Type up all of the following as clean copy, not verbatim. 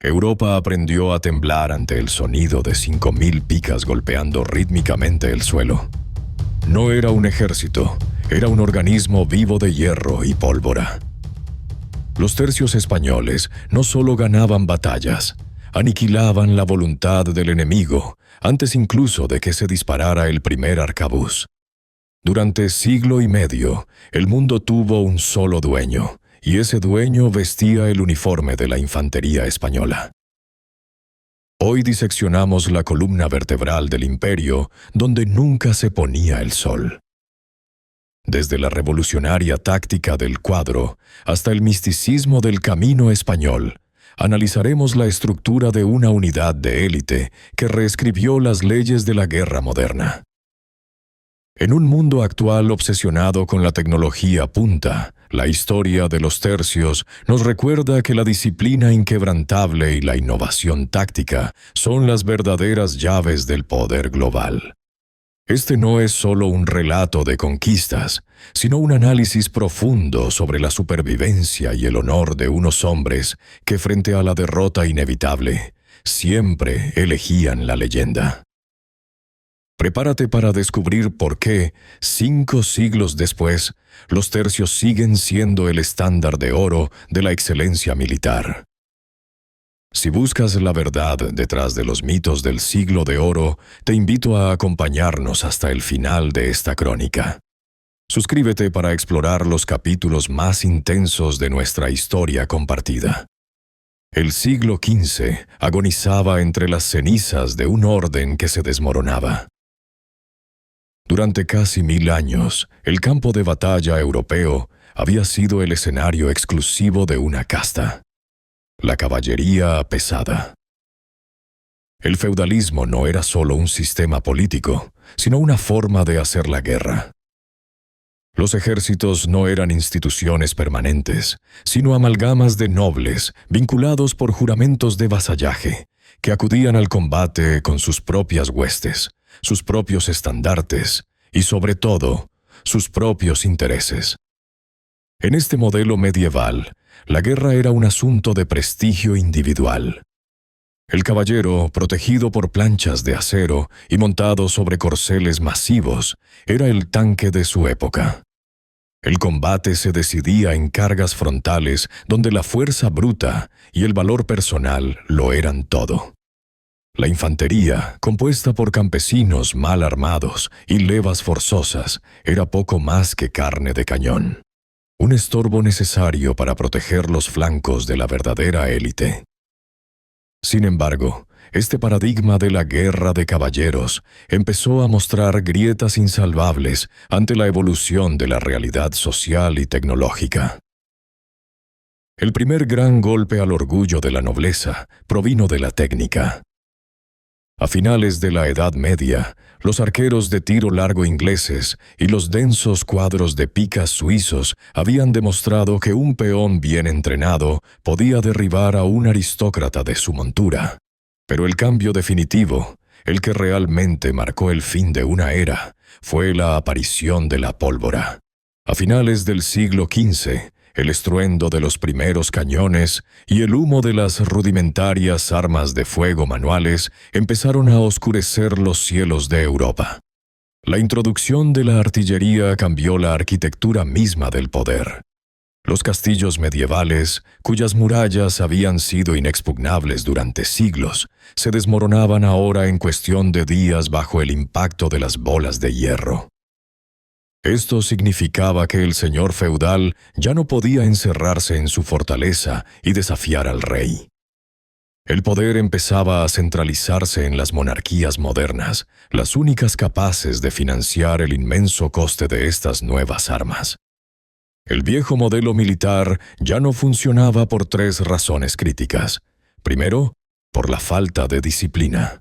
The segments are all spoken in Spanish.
Europa aprendió a temblar ante el sonido de 5.000 picas golpeando rítmicamente el suelo. No era un ejército, era un organismo vivo de hierro y pólvora. Los tercios españoles no solo ganaban batallas, aniquilaban la voluntad del enemigo antes incluso de que se disparara el primer arcabuz. Durante siglo y medio, el mundo tuvo un solo dueño, y ese dueño vestía el uniforme de la infantería española. Hoy diseccionamos la columna vertebral del imperio donde nunca se ponía el sol. Desde la revolucionaria táctica del cuadro hasta el misticismo del camino español, analizaremos la estructura de una unidad de élite que reescribió las leyes de la guerra moderna. En un mundo actual obsesionado con la tecnología punta, la historia de los tercios nos recuerda que la disciplina inquebrantable y la innovación táctica son las verdaderas llaves del poder global. Este no es solo un relato de conquistas, sino un análisis profundo sobre la supervivencia y el honor de unos hombres que frente a la derrota inevitable, siempre elegían la leyenda. Prepárate para descubrir por qué, 5 siglos después, los tercios siguen siendo el estándar de oro de la excelencia militar. Si buscas la verdad detrás de los mitos del siglo de oro, te invito a acompañarnos hasta el final de esta crónica. Suscríbete para explorar los capítulos más intensos de nuestra historia compartida. El siglo XV agonizaba entre las cenizas de un orden que se desmoronaba. Durante casi 1000 años, el campo de batalla europeo había sido el escenario exclusivo de una casta: la caballería pesada. El feudalismo no era solo un sistema político, sino una forma de hacer la guerra. Los ejércitos no eran instituciones permanentes, sino amalgamas de nobles vinculados por juramentos de vasallaje, que acudían al combate con sus propias huestes, sus propios estandartes y, sobre todo, sus propios intereses. En este modelo medieval, la guerra era un asunto de prestigio individual. El caballero, protegido por planchas de acero y montado sobre corceles masivos, era el tanque de su época. El combate se decidía en cargas frontales donde la fuerza bruta y el valor personal lo eran todo. La infantería, compuesta por campesinos mal armados y levas forzosas, era poco más que carne de cañón. Un estorbo necesario para proteger los flancos de la verdadera élite. Sin embargo, este paradigma de la guerra de caballeros empezó a mostrar grietas insalvables ante la evolución de la realidad social y tecnológica. El primer gran golpe al orgullo de la nobleza provino de la técnica. A finales de la Edad Media, los arqueros de tiro largo ingleses y los densos cuadros de picas suizos habían demostrado que un peón bien entrenado podía derribar a un aristócrata de su montura. Pero el cambio definitivo, el que realmente marcó el fin de una era, fue la aparición de la pólvora. A finales del siglo XV, el estruendo de los primeros cañones y el humo de las rudimentarias armas de fuego manuales empezaron a oscurecer los cielos de Europa. La introducción de la artillería cambió la arquitectura misma del poder. Los castillos medievales, cuyas murallas habían sido inexpugnables durante siglos, se desmoronaban ahora en cuestión de días bajo el impacto de las bolas de hierro. Esto significaba que el señor feudal ya no podía encerrarse en su fortaleza y desafiar al rey. El poder empezaba a centralizarse en las monarquías modernas, las únicas capaces de financiar el inmenso coste de estas nuevas armas. El viejo modelo militar ya no funcionaba por 3 razones críticas. Primero, por la falta de disciplina.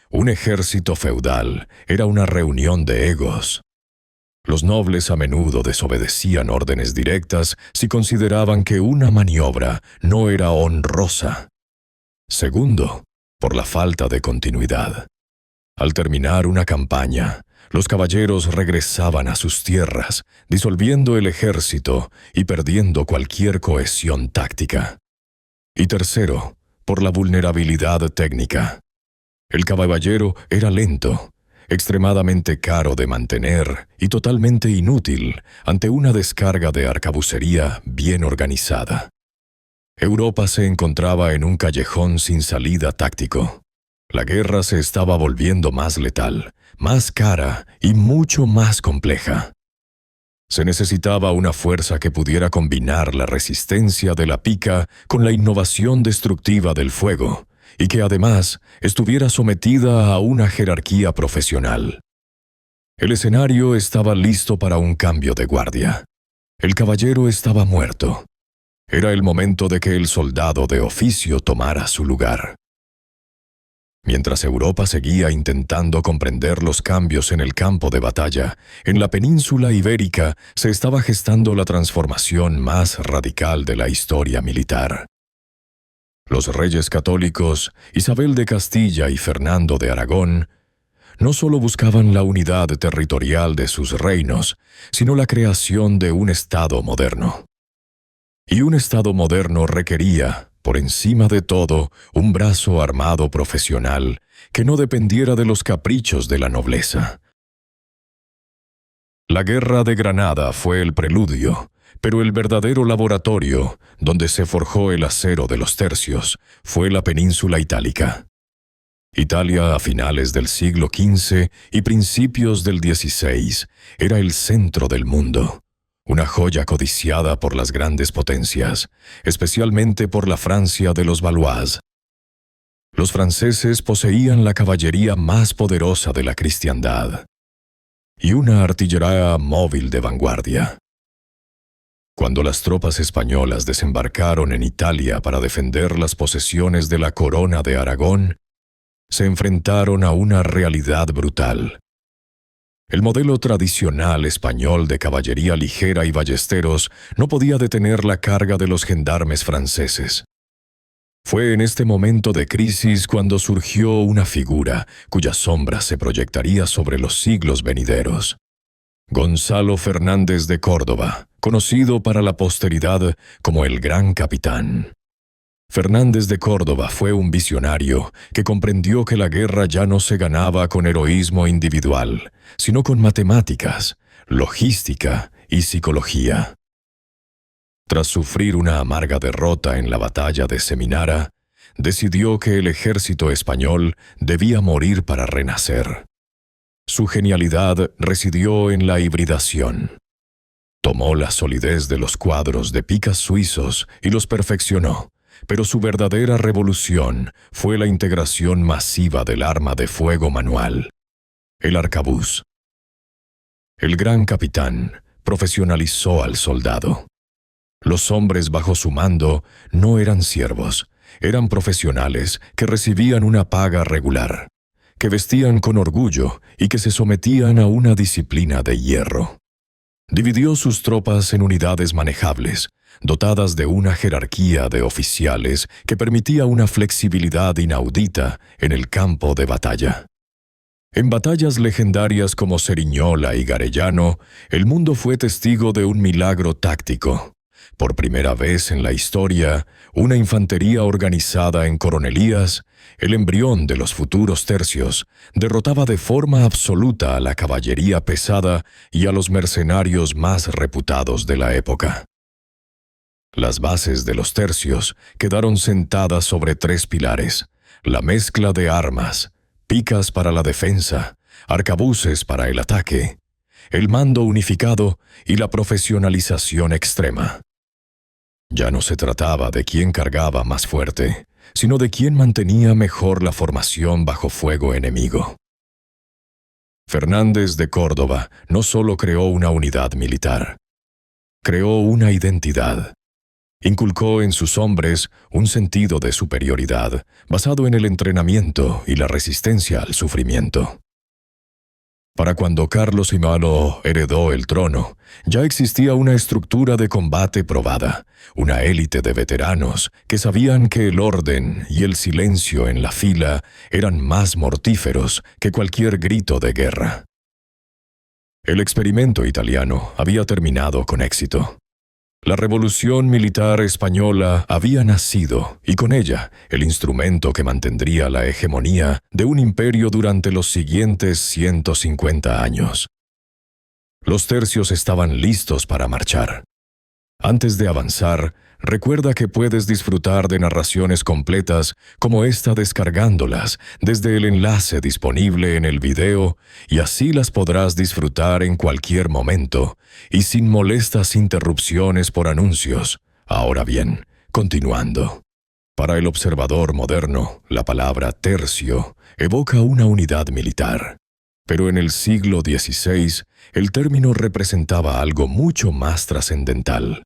Un ejército feudal era una reunión de egos. Los nobles a menudo desobedecían órdenes directas si consideraban que una maniobra no era honrosa. Segundo, por la falta de continuidad. Al terminar una campaña, los caballeros regresaban a sus tierras, disolviendo el ejército y perdiendo cualquier cohesión táctica. Y tercero, por la vulnerabilidad técnica. El caballero era lento, extremadamente caro de mantener y totalmente inútil ante una descarga de arcabucería bien organizada. Europa se encontraba en un callejón sin salida táctico. La guerra se estaba volviendo más letal, más cara y mucho más compleja. Se necesitaba una fuerza que pudiera combinar la resistencia de la pica con la innovación destructiva del fuego, y que además estuviera sometida a una jerarquía profesional. El escenario estaba listo para un cambio de guardia. El caballero estaba muerto. Era el momento de que el soldado de oficio tomara su lugar. Mientras Europa seguía intentando comprender los cambios en el campo de batalla, en la península ibérica se estaba gestando la transformación más radical de la historia militar. Los reyes católicos, Isabel de Castilla y Fernando de Aragón, no solo buscaban la unidad territorial de sus reinos, sino la creación de un Estado moderno. Y un Estado moderno requería, por encima de todo, un brazo armado profesional que no dependiera de los caprichos de la nobleza. La Guerra de Granada fue el preludio, pero el verdadero laboratorio, donde se forjó el acero de los tercios, fue la península itálica. Italia a finales del siglo XV y principios del XVI era el centro del mundo. Una joya codiciada por las grandes potencias, especialmente por la Francia de los Valois. Los franceses poseían la caballería más poderosa de la cristiandad y una artillería móvil de vanguardia. Cuando las tropas españolas desembarcaron en Italia para defender las posesiones de la Corona de Aragón, se enfrentaron a una realidad brutal. El modelo tradicional español de caballería ligera y ballesteros no podía detener la carga de los gendarmes franceses. Fue en este momento de crisis cuando surgió una figura cuya sombra se proyectaría sobre los siglos venideros. Gonzalo Fernández de Córdoba, conocido para la posteridad como el Gran Capitán. Fernández de Córdoba fue un visionario que comprendió que la guerra ya no se ganaba con heroísmo individual, sino con matemáticas, logística y psicología. Tras sufrir una amarga derrota en la batalla de Seminara, decidió que el ejército español debía morir para renacer. Su genialidad residió en la hibridación. Tomó la solidez de los cuadros de picas suizos y los perfeccionó. Pero su verdadera revolución fue la integración masiva del arma de fuego manual, el arcabuz. El Gran Capitán profesionalizó al soldado. Los hombres bajo su mando no eran siervos, eran profesionales que recibían una paga regular, que vestían con orgullo y que se sometían a una disciplina de hierro. Dividió sus tropas en unidades manejables, dotadas de una jerarquía de oficiales que permitía una flexibilidad inaudita en el campo de batalla. En batallas legendarias como Ceriñola y Garellano, el mundo fue testigo de un milagro táctico. Por primera vez en la historia, una infantería organizada en coronelías, el embrión de los futuros tercios, derrotaba de forma absoluta a la caballería pesada y a los mercenarios más reputados de la época. Las bases de los tercios quedaron sentadas sobre 3 pilares: la mezcla de armas, picas para la defensa, arcabuces para el ataque, el mando unificado y la profesionalización extrema. Ya no se trataba de quién cargaba más fuerte, sino de quién mantenía mejor la formación bajo fuego enemigo. Fernández de Córdoba no solo creó una unidad militar, creó una identidad. Inculcó en sus hombres un sentido de superioridad basado en el entrenamiento y la resistencia al sufrimiento. Para cuando Carlos I heredó el trono, ya existía una estructura de combate probada, una élite de veteranos que sabían que el orden y el silencio en la fila eran más mortíferos que cualquier grito de guerra. El experimento italiano había terminado con éxito. La revolución militar española había nacido, y con ella, el instrumento que mantendría la hegemonía de un imperio durante los siguientes 150 años. Los tercios estaban listos para marchar. Antes de avanzar, recuerda que puedes disfrutar de narraciones completas como esta descargándolas desde el enlace disponible en el video, y así las podrás disfrutar en cualquier momento y sin molestas interrupciones por anuncios. Ahora bien, continuando. Para el observador moderno, la palabra tercio evoca una unidad militar. Pero en el siglo XVI, el término representaba algo mucho más trascendental.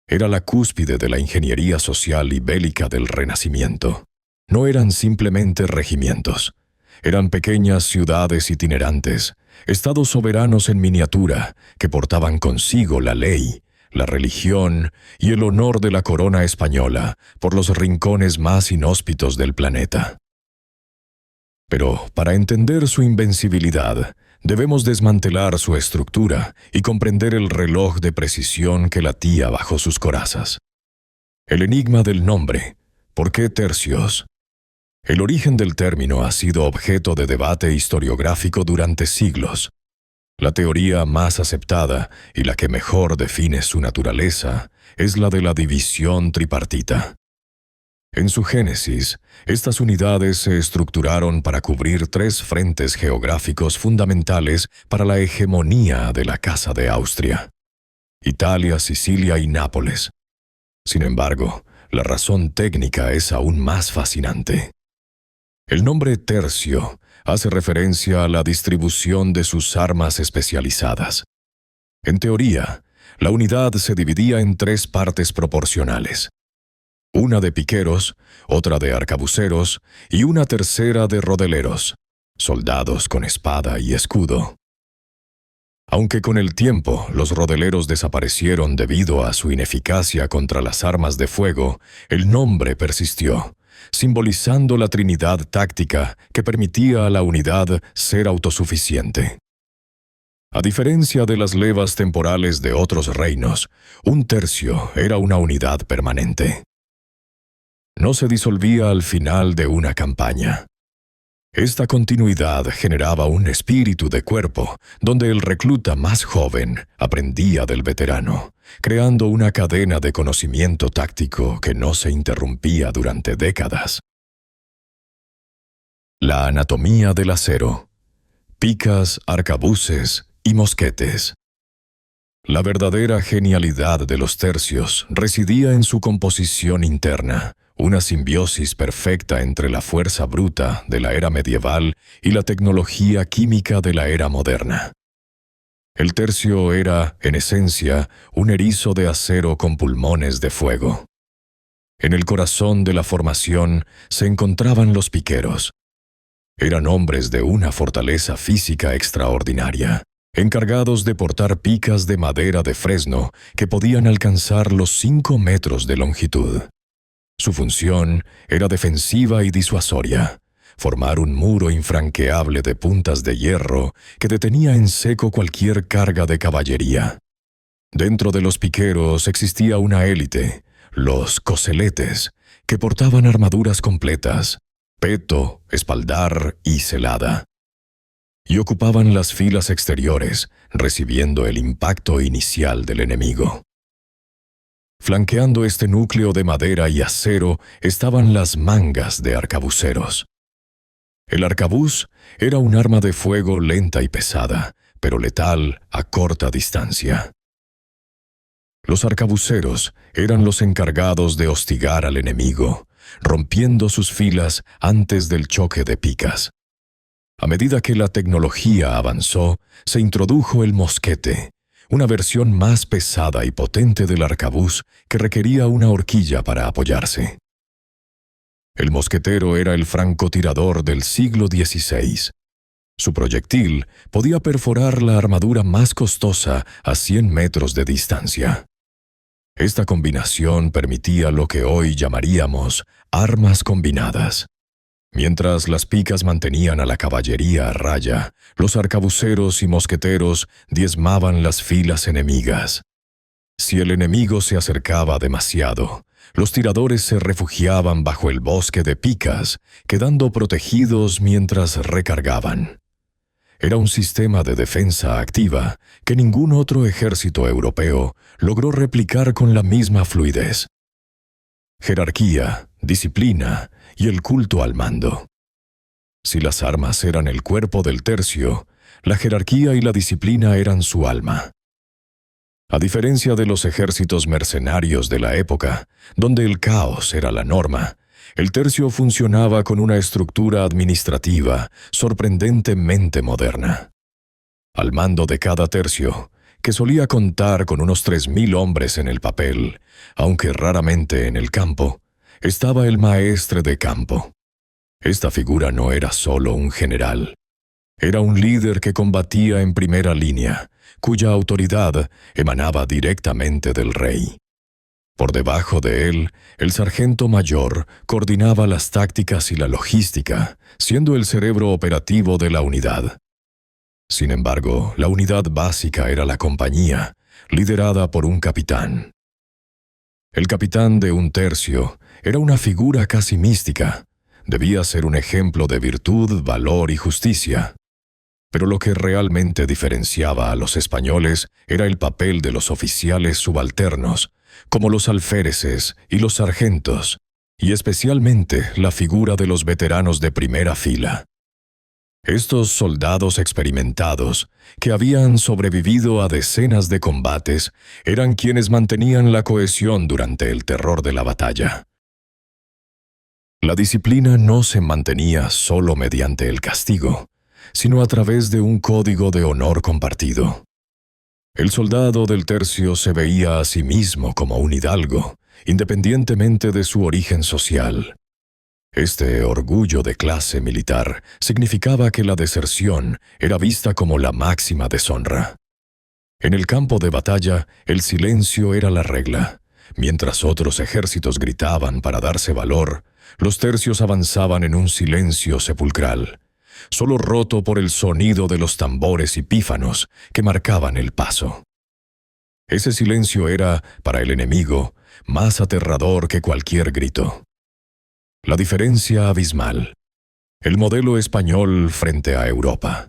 Era la cúspide de la ingeniería social y bélica del Renacimiento. No eran simplemente regimientos. Eran pequeñas ciudades itinerantes, estados soberanos en miniatura, que portaban consigo la ley, la religión y el honor de la corona española por los rincones más inhóspitos del planeta. Pero para entender su invencibilidad, debemos desmantelar su estructura y comprender el reloj de precisión que latía bajo sus corazas. El enigma del nombre, ¿por qué tercios? El origen del término ha sido objeto de debate historiográfico durante siglos. La teoría más aceptada y la que mejor define su naturaleza es la de la división tripartita. En su génesis, estas unidades se estructuraron para cubrir tres frentes geográficos fundamentales para la hegemonía de la Casa de Austria: Italia, Sicilia y Nápoles. Sin embargo, la razón técnica es aún más fascinante. El nombre tercio hace referencia a la distribución de sus armas especializadas. En teoría, la unidad se dividía en tres partes proporcionales: una de piqueros, otra de arcabuceros y una tercera de rodeleros, soldados con espada y escudo. Aunque con el tiempo los rodeleros desaparecieron debido a su ineficacia contra las armas de fuego, el nombre persistió, simbolizando la trinidad táctica que permitía a la unidad ser autosuficiente. A diferencia de las levas temporales de otros reinos, un tercio era una unidad permanente. No se disolvía al final de una campaña. Esta continuidad generaba un espíritu de cuerpo, donde el recluta más joven aprendía del veterano, creando una cadena de conocimiento táctico que no se interrumpía durante décadas. La anatomía del acero: picas, arcabuces y mosquetes. La verdadera genialidad de los tercios residía en su composición interna, una simbiosis perfecta entre la fuerza bruta de la era medieval y la tecnología química de la era moderna. El tercio era, en esencia, un erizo de acero con pulmones de fuego. En el corazón de la formación se encontraban los piqueros. Eran hombres de una fortaleza física extraordinaria, encargados de portar picas de madera de fresno que podían alcanzar los 5 metros de longitud. Su función era defensiva y disuasoria, formar un muro infranqueable de puntas de hierro que detenía en seco cualquier carga de caballería. Dentro de los piqueros existía una élite, los coseletes, que portaban armaduras completas, peto, espaldar y celada, y ocupaban las filas exteriores, recibiendo el impacto inicial del enemigo. Flanqueando este núcleo de madera y acero estaban las mangas de arcabuceros. El arcabuz era un arma de fuego lenta y pesada, pero letal a corta distancia. Los arcabuceros eran los encargados de hostigar al enemigo, rompiendo sus filas antes del choque de picas. A medida que la tecnología avanzó, se introdujo el mosquete, una versión más pesada y potente del arcabuz que requería una horquilla para apoyarse. El mosquetero era el francotirador del siglo XVI. Su proyectil podía perforar la armadura más costosa a 100 metros de distancia. Esta combinación permitía lo que hoy llamaríamos armas combinadas. Mientras las picas mantenían a la caballería a raya, los arcabuceros y mosqueteros diezmaban las filas enemigas. Si el enemigo se acercaba demasiado, los tiradores se refugiaban bajo el bosque de picas, quedando protegidos mientras recargaban. Era un sistema de defensa activa que ningún otro ejército europeo logró replicar con la misma fluidez. Jerarquía, disciplina y el culto al mando. Si las armas eran el cuerpo del tercio, la jerarquía y la disciplina eran su alma. A diferencia de los ejércitos mercenarios de la época, donde el caos era la norma, el tercio funcionaba con una estructura administrativa sorprendentemente moderna. Al mando de cada tercio, que solía contar con unos 3.000 hombres en el papel, aunque raramente en el campo, estaba el maestre de campo. Esta figura no era solo un general. Era un líder que combatía en primera línea, cuya autoridad emanaba directamente del rey. Por debajo de él, el sargento mayor coordinaba las tácticas y la logística, siendo el cerebro operativo de la unidad. Sin embargo, la unidad básica era la compañía, liderada por un capitán. El capitán de un tercio era una figura casi mística. Debía ser un ejemplo de virtud, valor y justicia. Pero lo que realmente diferenciaba a los españoles era el papel de los oficiales subalternos, como los alféreces y los sargentos, y especialmente la figura de los veteranos de primera fila. Estos soldados experimentados, que habían sobrevivido a decenas de combates, eran quienes mantenían la cohesión durante el terror de la batalla. La disciplina no se mantenía solo mediante el castigo, sino a través de un código de honor compartido. El soldado del tercio se veía a sí mismo como un hidalgo, independientemente de su origen social. Este orgullo de clase militar significaba que la deserción era vista como la máxima deshonra. En el campo de batalla, el silencio era la regla. Mientras otros ejércitos gritaban para darse valor, los tercios avanzaban en un silencio sepulcral, solo roto por el sonido de los tambores y pífanos que marcaban el paso. Ese silencio era, para el enemigo, más aterrador que cualquier grito. La diferencia abismal. El modelo español frente a Europa.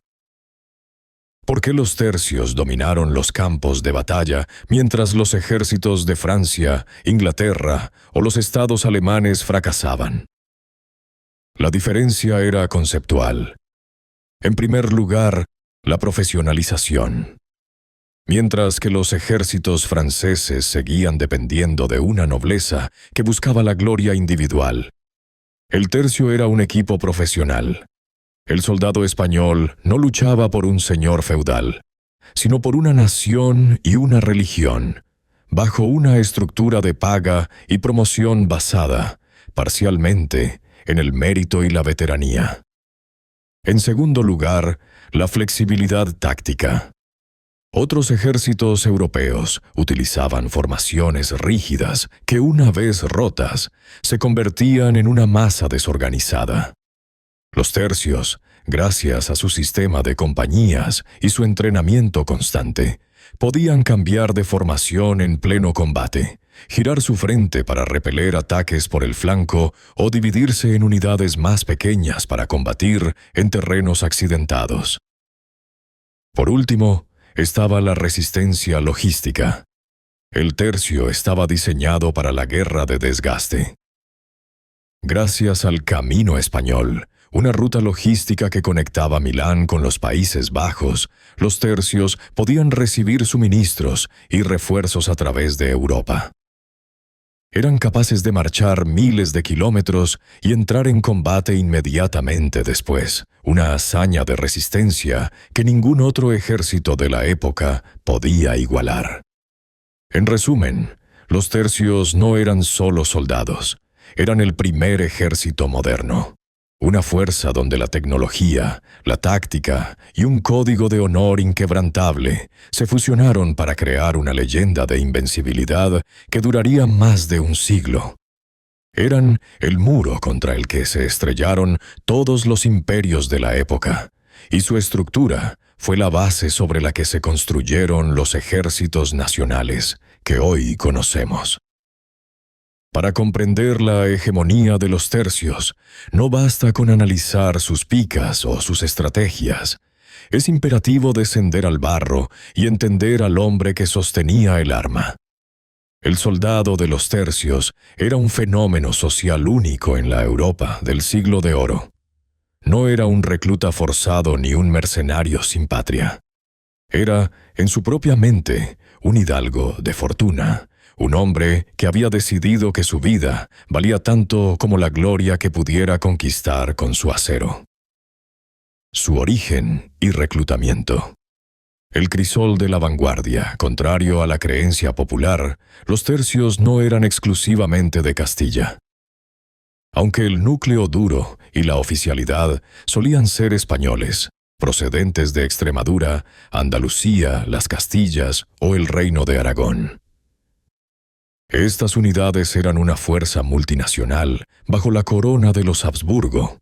¿Por qué los tercios dominaron los campos de batalla mientras los ejércitos de Francia, Inglaterra o los estados alemanes fracasaban? La diferencia era conceptual. En primer lugar, la profesionalización. Mientras que los ejércitos franceses seguían dependiendo de una nobleza que buscaba la gloria individual, el tercio era un equipo profesional. El soldado español no luchaba por un señor feudal, sino por una nación y una religión, bajo una estructura de paga y promoción basada, parcialmente, en el mérito y la veteranía. En segundo lugar, la flexibilidad táctica. Otros ejércitos europeos utilizaban formaciones rígidas que, una vez rotas, se convertían en una masa desorganizada. Los tercios, gracias a su sistema de compañías y su entrenamiento constante, podían cambiar de formación en pleno combate, girar su frente para repeler ataques por el flanco o dividirse en unidades más pequeñas para combatir en terrenos accidentados. Por último, estaba la resistencia logística. El tercio estaba diseñado para la guerra de desgaste. Gracias al Camino Español, una ruta logística que conectaba Milán con los Países Bajos, los tercios podían recibir suministros y refuerzos a través de Europa. Eran capaces de marchar miles de kilómetros y entrar en combate inmediatamente después, una hazaña de resistencia que ningún otro ejército de la época podía igualar. En resumen, los tercios no eran solo soldados, eran el primer ejército moderno. Una fuerza donde la tecnología, la táctica y un código de honor inquebrantable se fusionaron para crear una leyenda de invencibilidad que duraría más de un siglo. Eran el muro contra el que se estrellaron todos los imperios de la época, y su estructura fue la base sobre la que se construyeron los ejércitos nacionales, que hoy conocemos. Para comprender la hegemonía de los tercios, no basta con analizar sus picas o sus estrategias. Es imperativo descender al barro y entender al hombre que sostenía el arma. El soldado de los tercios era un fenómeno social único en la Europa del siglo de oro. No era un recluta forzado ni un mercenario sin patria. Era, en su propia mente, un hidalgo de fortuna, un hombre que había decidido que su vida valía tanto como la gloria que pudiera conquistar con su acero. Su origen y reclutamiento. El crisol de la vanguardia, contrario a la creencia popular, los tercios no eran exclusivamente de Castilla. Aunque el núcleo duro y la oficialidad solían ser españoles, procedentes de Extremadura, Andalucía, las Castillas o el Reino de Aragón. Estas unidades eran una fuerza multinacional bajo la corona de los Habsburgo.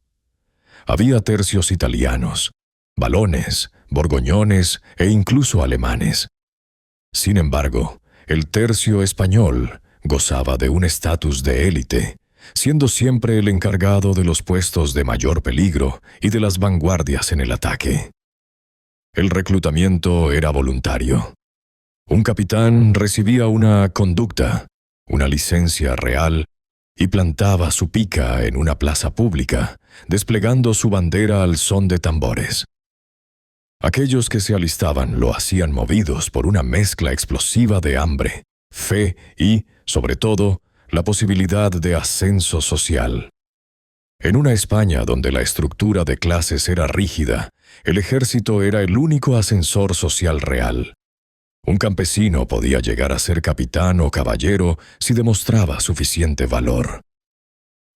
Había tercios italianos, valones, borgoñones e incluso alemanes. Sin embargo, el tercio español gozaba de un estatus de élite, siendo siempre el encargado de los puestos de mayor peligro y de las vanguardias en el ataque. El reclutamiento era voluntario. Un capitán recibía una conducta, una licencia real, y plantaba su pica en una plaza pública, desplegando su bandera al son de tambores. Aquellos que se alistaban lo hacían movidos por una mezcla explosiva de hambre, fe y, sobre todo, la posibilidad de ascenso social. En una España donde la estructura de clases era rígida, el ejército era el único ascensor social real. Un campesino podía llegar a ser capitán o caballero si demostraba suficiente valor.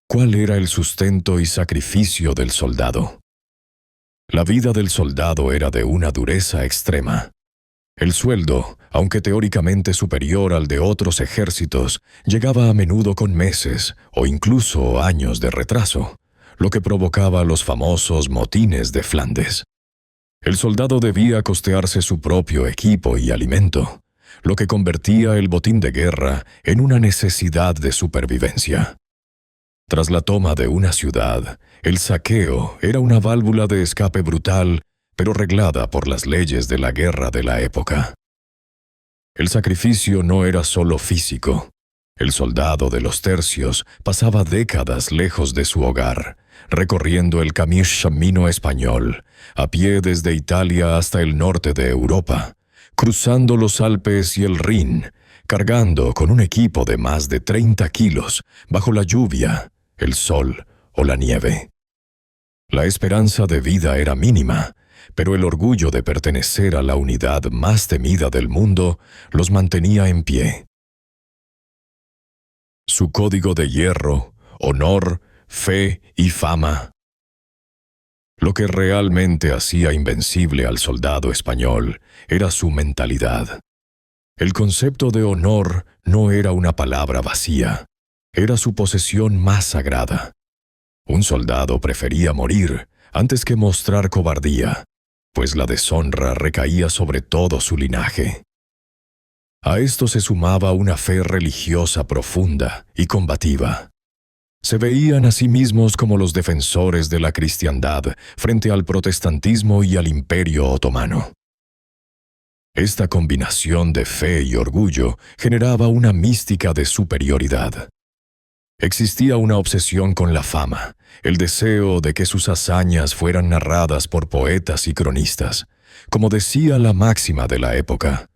¿Cuál era el sustento y sacrificio del soldado? La vida del soldado era de una dureza extrema. El sueldo, aunque teóricamente superior al de otros ejércitos, llegaba a menudo con meses o incluso años de retraso, lo que provocaba los famosos motines de Flandes. El soldado debía costearse su propio equipo y alimento, lo que convertía el botín de guerra en una necesidad de supervivencia. Tras la toma de una ciudad, el saqueo era una válvula de escape brutal, pero reglada por las leyes de la guerra de la época. El sacrificio no era solo físico. El soldado de los tercios pasaba décadas lejos de su hogar, recorriendo el camino español, a pie desde Italia hasta el norte de Europa, cruzando los Alpes y el Rin, cargando con un equipo de más de 30 kilos bajo la lluvia, el sol o la nieve. La esperanza de vida era mínima, pero el orgullo de pertenecer a la unidad más temida del mundo los mantenía en pie. Su código de hierro, honor, fe y fama. Lo que realmente hacía invencible al soldado español era su mentalidad. El concepto de honor no era una palabra vacía, era su posesión más sagrada. Un soldado prefería morir antes que mostrar cobardía, pues la deshonra recaía sobre todo su linaje. A esto se sumaba una fe religiosa profunda y combativa. Se veían a sí mismos como los defensores de la cristiandad frente al protestantismo y al Imperio Otomano. Esta combinación de fe y orgullo generaba una mística de superioridad. Existía una obsesión con la fama, el deseo de que sus hazañas fueran narradas por poetas y cronistas, como decía la máxima de la época: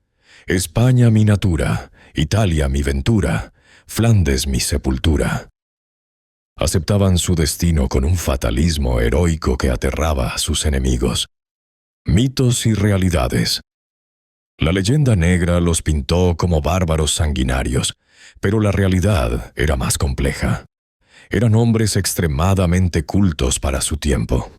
España mi natura, Italia mi ventura, Flandes mi sepultura. Aceptaban su destino con un fatalismo heroico que aterraba a sus enemigos. Mitos y realidades. La leyenda negra los pintó como bárbaros sanguinarios, pero la realidad era más compleja. Eran hombres extremadamente cultos para su tiempo.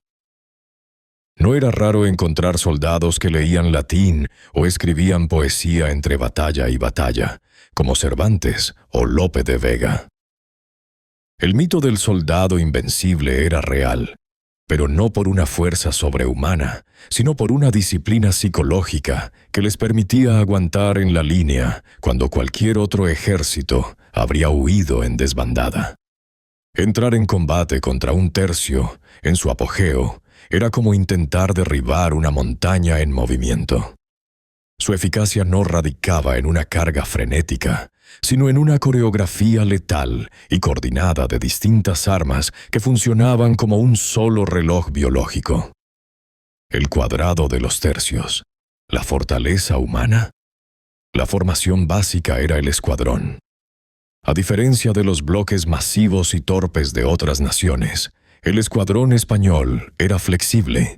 No era raro encontrar soldados que leían latín o escribían poesía entre batalla y batalla, como Cervantes o Lope de Vega. El mito del soldado invencible era real, pero no por una fuerza sobrehumana, sino por una disciplina psicológica que les permitía aguantar en la línea cuando cualquier otro ejército habría huido en desbandada. Entrar en combate contra un tercio, en su apogeo, era como intentar derribar una montaña en movimiento. Su eficacia no radicaba en una carga frenética, sino en una coreografía letal y coordinada de distintas armas que funcionaban como un solo reloj biológico. El cuadrado de los tercios, la fortaleza humana. La formación básica era el escuadrón. A diferencia de los bloques masivos y torpes de otras naciones, el escuadrón español era flexible.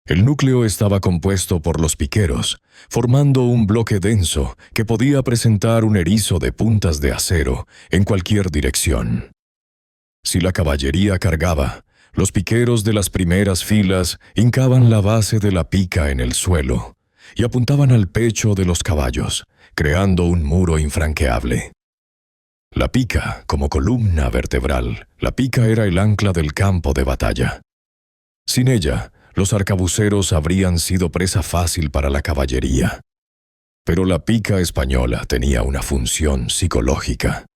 El núcleo estaba compuesto por los piqueros, formando un bloque denso que podía presentar un erizo de puntas de acero en cualquier dirección. Si la caballería cargaba, los piqueros de las primeras filas hincaban la base de la pica en el suelo y apuntaban al pecho de los caballos, creando un muro infranqueable. La pica, como columna vertebral, la pica era el ancla del campo de batalla. Sin ella, los arcabuceros habrían sido presa fácil para la caballería. Pero la pica española tenía una función psicológica.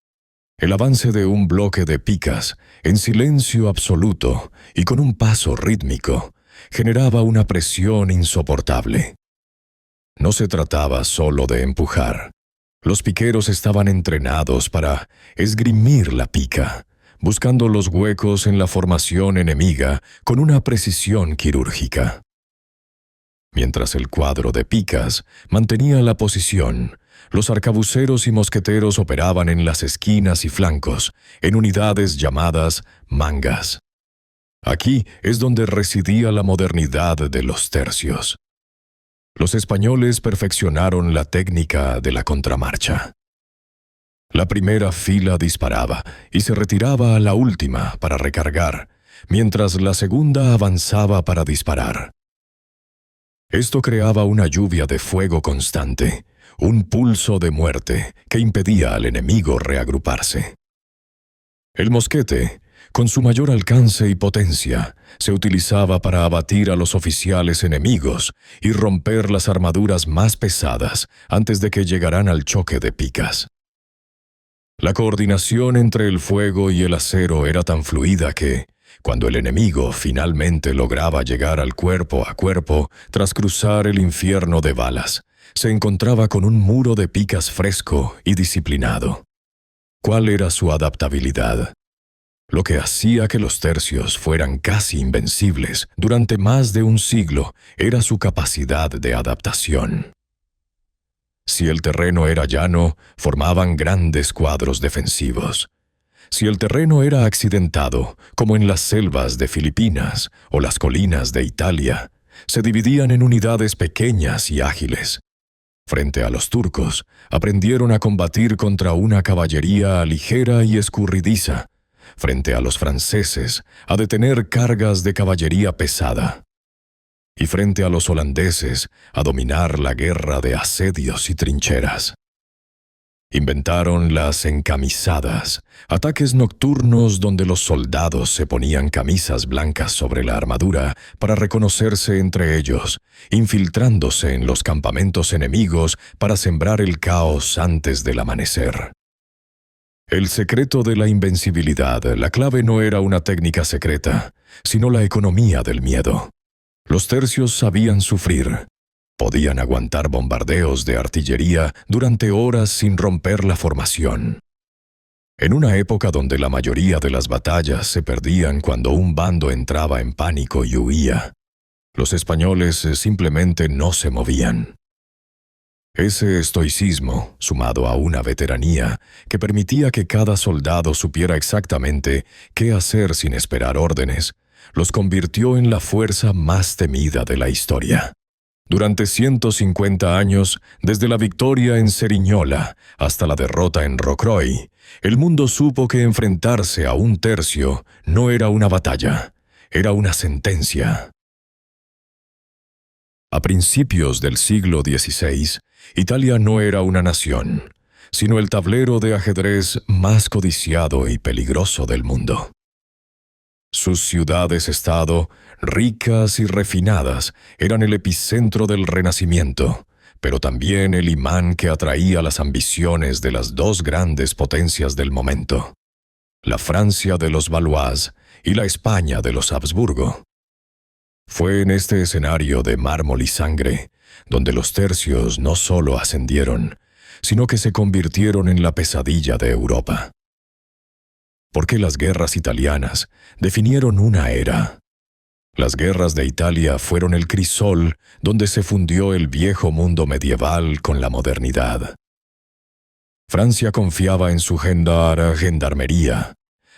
El avance de un bloque de picas, en silencio absoluto y con un paso rítmico, generaba una presión insoportable. No se trataba solo de empujar. Los piqueros estaban entrenados para esgrimir la pica, buscando los huecos en la formación enemiga con una precisión quirúrgica. Mientras el cuadro de picas mantenía la posición, los arcabuceros y mosqueteros operaban en las esquinas y flancos, en unidades llamadas mangas. Aquí es donde residía la modernidad de los tercios. Los españoles perfeccionaron la técnica de la contramarcha. La primera fila disparaba y se retiraba a la última para recargar, mientras la segunda avanzaba para disparar. Esto creaba una lluvia de fuego constante, un pulso de muerte que impedía al enemigo reagruparse. El mosquete, con su mayor alcance y potencia, se utilizaba para abatir a los oficiales enemigos y romper las armaduras más pesadas antes de que llegaran al choque de picas. La coordinación entre el fuego y el acero era tan fluida que, cuando el enemigo finalmente lograba llegar al cuerpo a cuerpo tras cruzar el infierno de balas, se encontraba con un muro de picas fresco y disciplinado. ¿Cuál era su adaptabilidad? Lo que hacía que los tercios fueran casi invencibles durante más de un siglo era su capacidad de adaptación. Si el terreno era llano, formaban grandes cuadros defensivos. Si el terreno era accidentado, como en las selvas de Filipinas o las colinas de Italia, se dividían en unidades pequeñas y ágiles. Frente a los turcos, aprendieron a combatir contra una caballería ligera y escurridiza. Frente a los franceses, a detener cargas de caballería pesada. Y frente a los holandeses, a dominar la guerra de asedios y trincheras. Inventaron las encamisadas, ataques nocturnos donde los soldados se ponían camisas blancas sobre la armadura para reconocerse entre ellos, infiltrándose en los campamentos enemigos para sembrar el caos antes del amanecer. El secreto de la invencibilidad, la clave no era una técnica secreta, sino la economía del miedo. Los tercios sabían sufrir. Podían aguantar bombardeos de artillería durante horas sin romper la formación. En una época donde la mayoría de las batallas se perdían cuando un bando entraba en pánico y huía, los españoles simplemente no se movían. Ese estoicismo, sumado a una veteranía que permitía que cada soldado supiera exactamente qué hacer sin esperar órdenes, los convirtió en la fuerza más temida de la historia. Durante 150 años, desde la victoria en Ceriñola hasta la derrota en Rocroi, el mundo supo que enfrentarse a un tercio no era una batalla, era una sentencia. A principios del siglo XVI, Italia no era una nación, sino el tablero de ajedrez más codiciado y peligroso del mundo. Sus ciudades-estado, ricas y refinadas, eran el epicentro del Renacimiento, pero también el imán que atraía las ambiciones de las dos grandes potencias del momento, la Francia de los Valois y la España de los Habsburgo. Fue en este escenario de mármol y sangre donde los tercios no solo ascendieron, sino que se convirtieron en la pesadilla de Europa. Porque las guerras italianas definieron una era. Las guerras de Italia fueron el crisol donde se fundió el viejo mundo medieval con la modernidad. Francia confiaba en su gendarmería,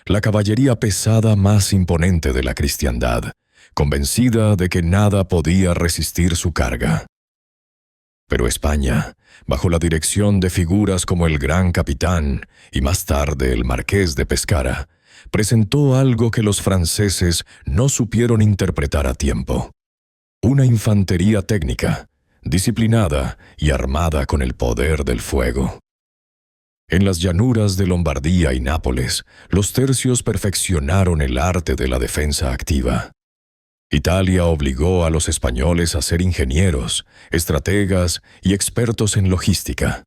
la caballería pesada más imponente de la cristiandad, convencida de que nada podía resistir su carga. Pero España, bajo la dirección de figuras como el Gran Capitán y más tarde el Marqués de Pescara, presentó algo que los franceses no supieron interpretar a tiempo: una infantería técnica, disciplinada y armada con el poder del fuego. En las llanuras de Lombardía y Nápoles, los tercios perfeccionaron el arte de la defensa activa. Italia obligó a los españoles a ser ingenieros, estrategas y expertos en logística.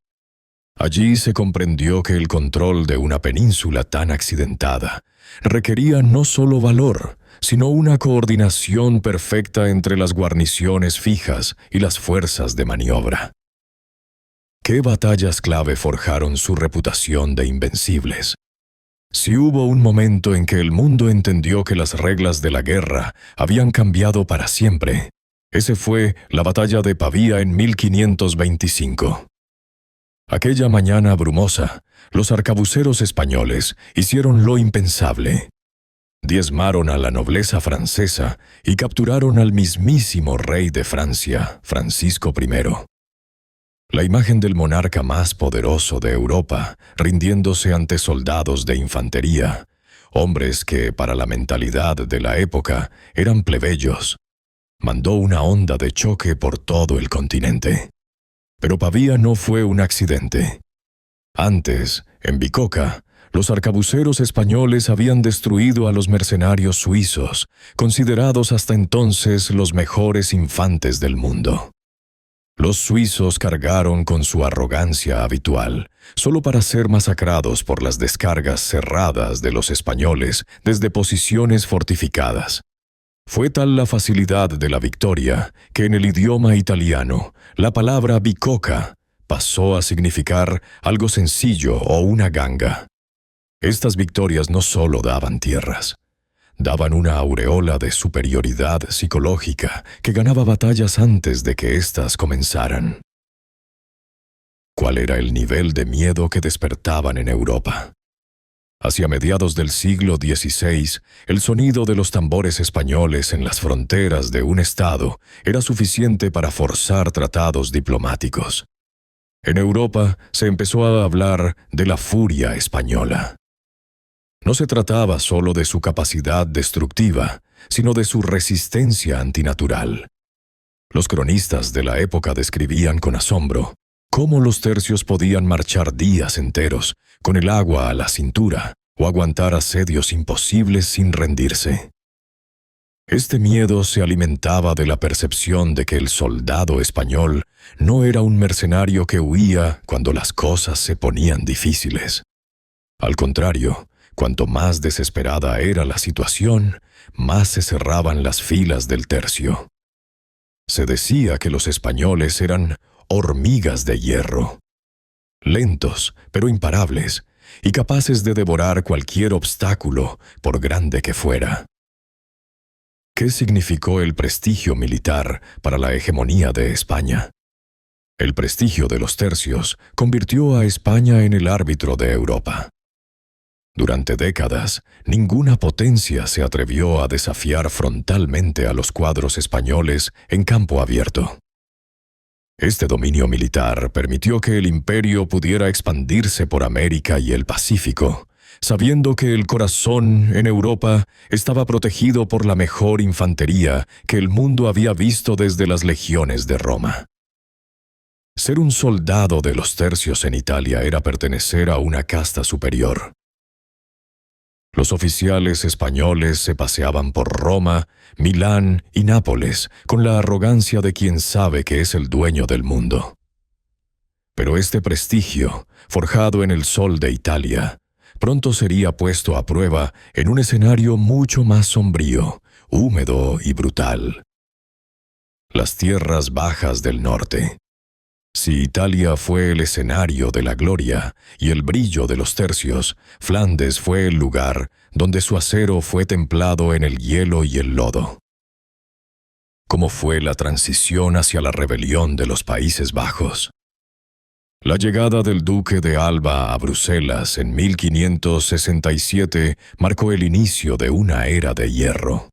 Allí se comprendió que el control de una península tan accidentada requería no solo valor, sino una coordinación perfecta entre las guarniciones fijas y las fuerzas de maniobra. ¿Qué batallas clave forjaron su reputación de invencibles? Si hubo un momento en que el mundo entendió que las reglas de la guerra habían cambiado para siempre, ese fue la batalla de Pavía en 1525. Aquella mañana brumosa, los arcabuceros españoles hicieron lo impensable. Diezmaron a la nobleza francesa y capturaron al mismísimo rey de Francia, Francisco I. La imagen del monarca más poderoso de Europa, rindiéndose ante soldados de infantería, hombres que, para la mentalidad de la época, eran plebeyos, mandó una onda de choque por todo el continente. Pero Pavía no fue un accidente. Antes, en Bicocca, los arcabuceros españoles habían destruido a los mercenarios suizos, considerados hasta entonces los mejores infantes del mundo. Los suizos cargaron con su arrogancia habitual, solo para ser masacrados por las descargas cerradas de los españoles desde posiciones fortificadas. Fue tal la facilidad de la victoria que en el idioma italiano la palabra bicocca pasó a significar algo sencillo o una ganga. Estas victorias no solo daban tierras, daban una aureola de superioridad psicológica que ganaba batallas antes de que éstas comenzaran. ¿Cuál era el nivel de miedo que despertaban en Europa? Hacia mediados del siglo XVI, el sonido de los tambores españoles en las fronteras de un estado era suficiente para forzar tratados diplomáticos. En Europa se empezó a hablar de la furia española. No se trataba solo de su capacidad destructiva, sino de su resistencia antinatural. Los cronistas de la época describían con asombro cómo los tercios podían marchar días enteros con el agua a la cintura o aguantar asedios imposibles sin rendirse. Este miedo se alimentaba de la percepción de que el soldado español no era un mercenario que huía cuando las cosas se ponían difíciles. Al contrario, cuanto más desesperada era la situación, más se cerraban las filas del tercio. Se decía que los españoles eran hormigas de hierro, lentos pero imparables y capaces de devorar cualquier obstáculo, por grande que fuera. ¿Qué significó el prestigio militar para la hegemonía de España? El prestigio de los tercios convirtió a España en el árbitro de Europa. Durante décadas, ninguna potencia se atrevió a desafiar frontalmente a los cuadros españoles en campo abierto. Este dominio militar permitió que el imperio pudiera expandirse por América y el Pacífico, sabiendo que el corazón en Europa estaba protegido por la mejor infantería que el mundo había visto desde las legiones de Roma. Ser un soldado de los tercios en Italia era pertenecer a una casta superior. Los oficiales españoles se paseaban por Roma, Milán y Nápoles con la arrogancia de quien sabe que es el dueño del mundo. Pero este prestigio, forjado en el sol de Italia, pronto sería puesto a prueba en un escenario mucho más sombrío, húmedo y brutal. Las tierras bajas del norte. Si Italia fue el escenario de la gloria y el brillo de los tercios, Flandes fue el lugar donde su acero fue templado en el hielo y el lodo. ¿Cómo fue la transición hacia la rebelión de los Países Bajos? La llegada del duque de Alba a Bruselas en 1567 marcó el inicio de una era de hierro.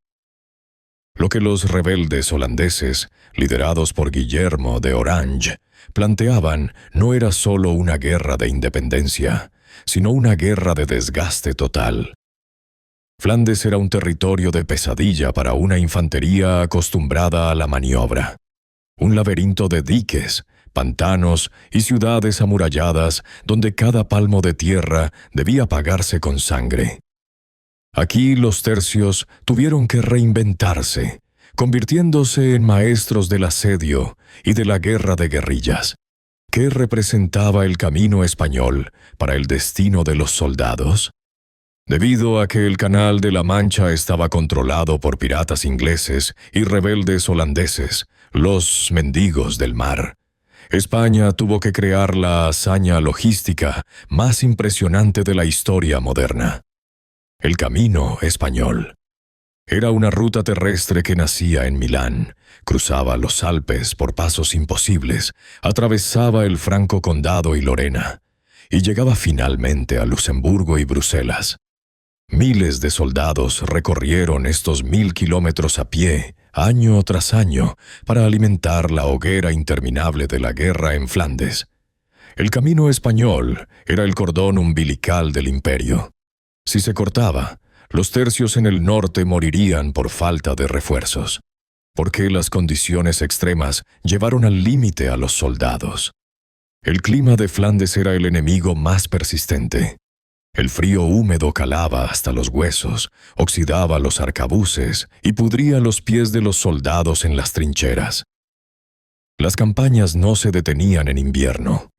Lo que los rebeldes holandeses, liderados por Guillermo de Orange, planteaban no era solo una guerra de independencia, sino una guerra de desgaste total. Flandes era un territorio de pesadilla para una infantería acostumbrada a la maniobra. Un laberinto de diques, pantanos y ciudades amuralladas donde cada palmo de tierra debía pagarse con sangre. Aquí los tercios tuvieron que reinventarse, convirtiéndose en maestros del asedio y de la guerra de guerrillas. ¿Qué representaba el camino español para el destino de los soldados? Debido a que el Canal de la Mancha estaba controlado por piratas ingleses y rebeldes holandeses, los mendigos del mar, España tuvo que crear la hazaña logística más impresionante de la historia moderna. El Camino Español. Era una ruta terrestre que nacía en Milán, cruzaba los Alpes por pasos imposibles, atravesaba el Franco Condado y Lorena, y llegaba finalmente a Luxemburgo y Bruselas. Miles de soldados recorrieron estos 1000 kilómetros a pie, año tras año, para alimentar la hoguera interminable de la guerra en Flandes. El Camino Español era el cordón umbilical del imperio. Si se cortaba, los tercios en el norte morirían por falta de refuerzos, porque las condiciones extremas llevaron al límite a los soldados. El clima de Flandes era el enemigo más persistente. El frío húmedo calaba hasta los huesos, oxidaba los arcabuces y pudría los pies de los soldados en las trincheras. Las campañas no se detenían en invierno.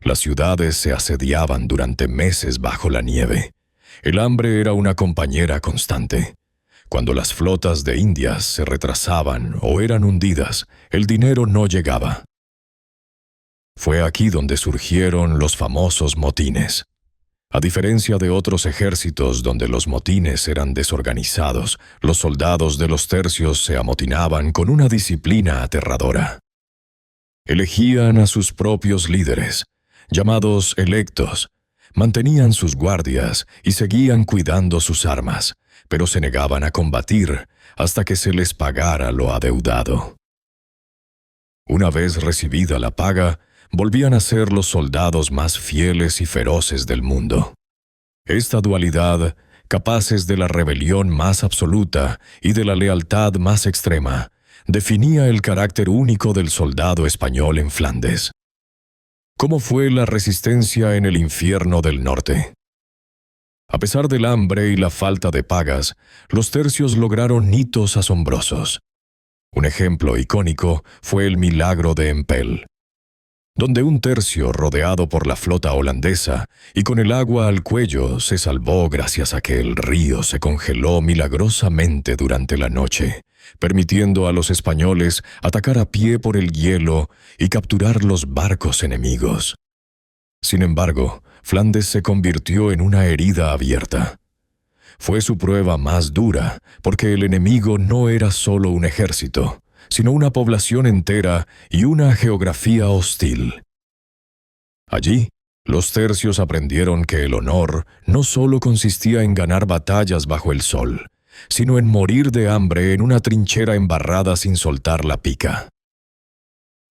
Las ciudades se asediaban durante meses bajo la nieve. El hambre era una compañera constante. Cuando las flotas de Indias se retrasaban o eran hundidas, el dinero no llegaba. Fue aquí donde surgieron los famosos motines. A diferencia de otros ejércitos donde los motines eran desorganizados, los soldados de los tercios se amotinaban con una disciplina aterradora. Elegían a sus propios líderes, llamados electos, mantenían sus guardias y seguían cuidando sus armas, pero se negaban a combatir hasta que se les pagara lo adeudado. Una vez recibida la paga, volvían a ser los soldados más fieles y feroces del mundo. Esta dualidad, capaces de la rebelión más absoluta y de la lealtad más extrema, definía el carácter único del soldado español en Flandes. ¿Cómo fue la resistencia en el infierno del norte? A pesar del hambre y la falta de pagas, los tercios lograron hitos asombrosos. Un ejemplo icónico fue el milagro de Empel, donde un tercio rodeado por la flota holandesa y con el agua al cuello se salvó gracias a que el río se congeló milagrosamente durante la noche, permitiendo a los españoles atacar a pie por el hielo y capturar los barcos enemigos. Sin embargo, Flandes se convirtió en una herida abierta. Fue su prueba más dura, porque el enemigo no era solo un ejército, sino una población entera y una geografía hostil. Allí, los tercios aprendieron que el honor no solo consistía en ganar batallas bajo el sol, sino en morir de hambre en una trinchera embarrada sin soltar la pica.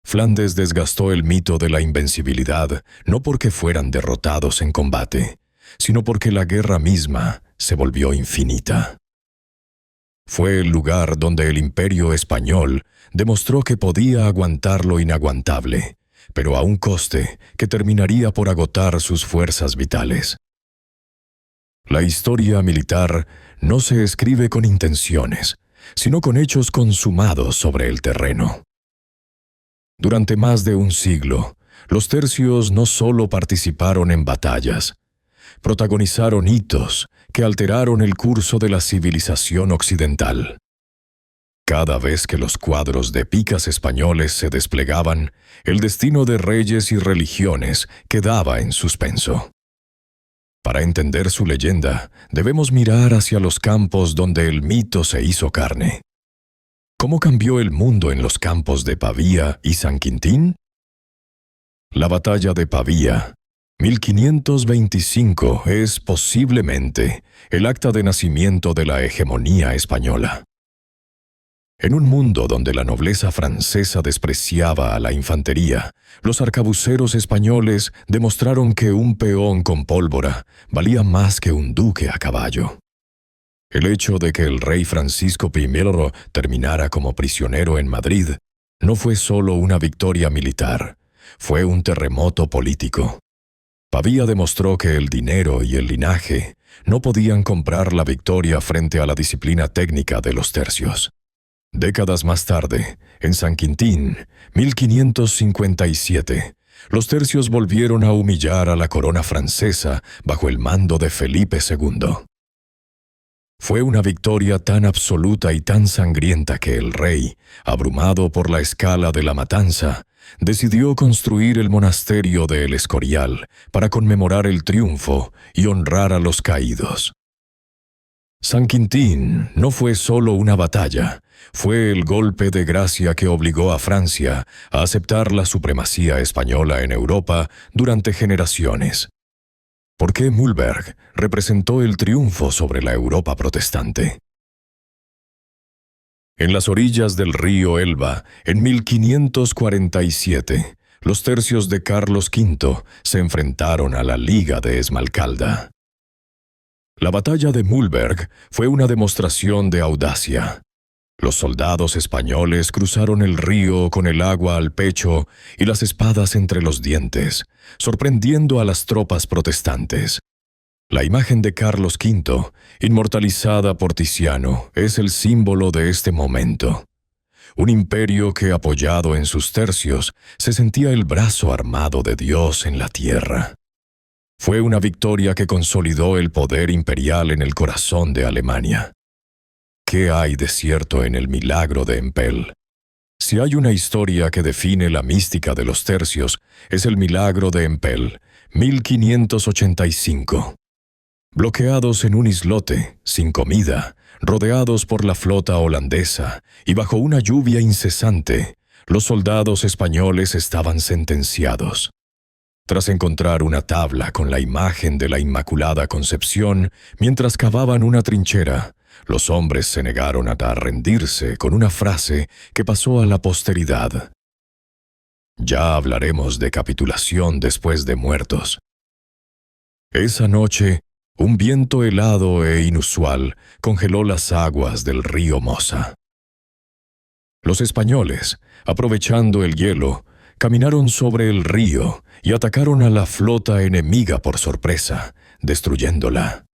Flandes desgastó el mito de la invencibilidad no porque fueran derrotados en combate, sino porque la guerra misma se volvió infinita. Fue el lugar donde el imperio español demostró que podía aguantar lo inaguantable, pero a un coste que terminaría por agotar sus fuerzas vitales. La historia militar no se escribe con intenciones, sino con hechos consumados sobre el terreno. Durante más de un siglo, los tercios no solo participaron en batallas, protagonizaron hitos que alteraron el curso de la civilización occidental. Cada vez que los cuadros de picas españoles se desplegaban, el destino de reyes y religiones quedaba en suspenso. Para entender su leyenda, debemos mirar hacia los campos donde el mito se hizo carne. ¿Cómo cambió el mundo en los campos de Pavía y San Quintín? La batalla de Pavía, 1525, es posiblemente el acta de nacimiento de la hegemonía española. En un mundo donde la nobleza francesa despreciaba a la infantería, los arcabuceros españoles demostraron que un peón con pólvora valía más que un duque a caballo. El hecho de que el rey Francisco I terminara como prisionero en Madrid no fue solo una victoria militar, fue un terremoto político. Pavía demostró que el dinero y el linaje no podían comprar la victoria frente a la disciplina técnica de los tercios. Décadas más tarde, en San Quintín, 1557, los tercios volvieron a humillar a la corona francesa bajo el mando de Felipe II. Fue una victoria tan absoluta y tan sangrienta que el rey, abrumado por la escala de la matanza, decidió construir el monasterio de El Escorial para conmemorar el triunfo y honrar a los caídos. San Quintín no fue solo una batalla, fue el golpe de gracia que obligó a Francia a aceptar la supremacía española en Europa durante generaciones. ¿Por qué Mühlberg representó el triunfo sobre la Europa protestante? En las orillas del río Elba, en 1547, los tercios de Carlos V se enfrentaron a la Liga de Esmalcalda. La batalla de Mühlberg fue una demostración de audacia. Los soldados españoles cruzaron el río con el agua al pecho y las espadas entre los dientes, sorprendiendo a las tropas protestantes. La imagen de Carlos V, inmortalizada por Tiziano, es el símbolo de este momento. Un imperio que, apoyado en sus tercios, se sentía el brazo armado de Dios en la tierra. Fue una victoria que consolidó el poder imperial en el corazón de Alemania. ¿Qué hay de cierto en el milagro de Empel? Si hay una historia que define la mística de los tercios, es el milagro de Empel, 1585. Bloqueados en un islote, sin comida, rodeados por la flota holandesa y bajo una lluvia incesante, los soldados españoles estaban sentenciados. Tras encontrar una tabla con la imagen de la Inmaculada Concepción, mientras cavaban una trinchera, los hombres se negaron a rendirse con una frase que pasó a la posteridad. Ya hablaremos de capitulación después de muertos. Esa noche, un viento helado e inusual congeló las aguas del río Mosa. Los españoles, aprovechando el hielo, caminaron sobre el río y atacaron a la flota enemiga por sorpresa, destruyéndola.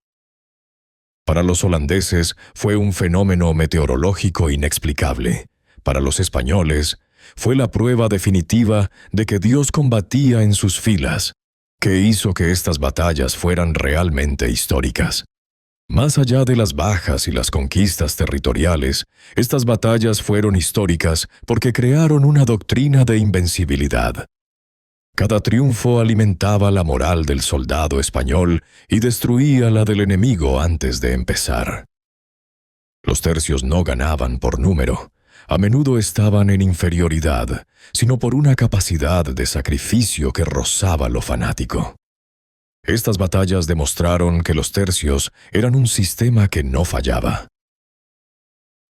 Para los holandeses fue un fenómeno meteorológico inexplicable. Para los españoles fue la prueba definitiva de que Dios combatía en sus filas, que hizo que estas batallas fueran realmente históricas. Más allá de las bajas y las conquistas territoriales, estas batallas fueron históricas porque crearon una doctrina de invencibilidad. Cada triunfo alimentaba la moral del soldado español y destruía la del enemigo antes de empezar. Los tercios no ganaban por número, a menudo estaban en inferioridad, sino por una capacidad de sacrificio que rozaba lo fanático. Estas batallas demostraron que los tercios eran un sistema que no fallaba.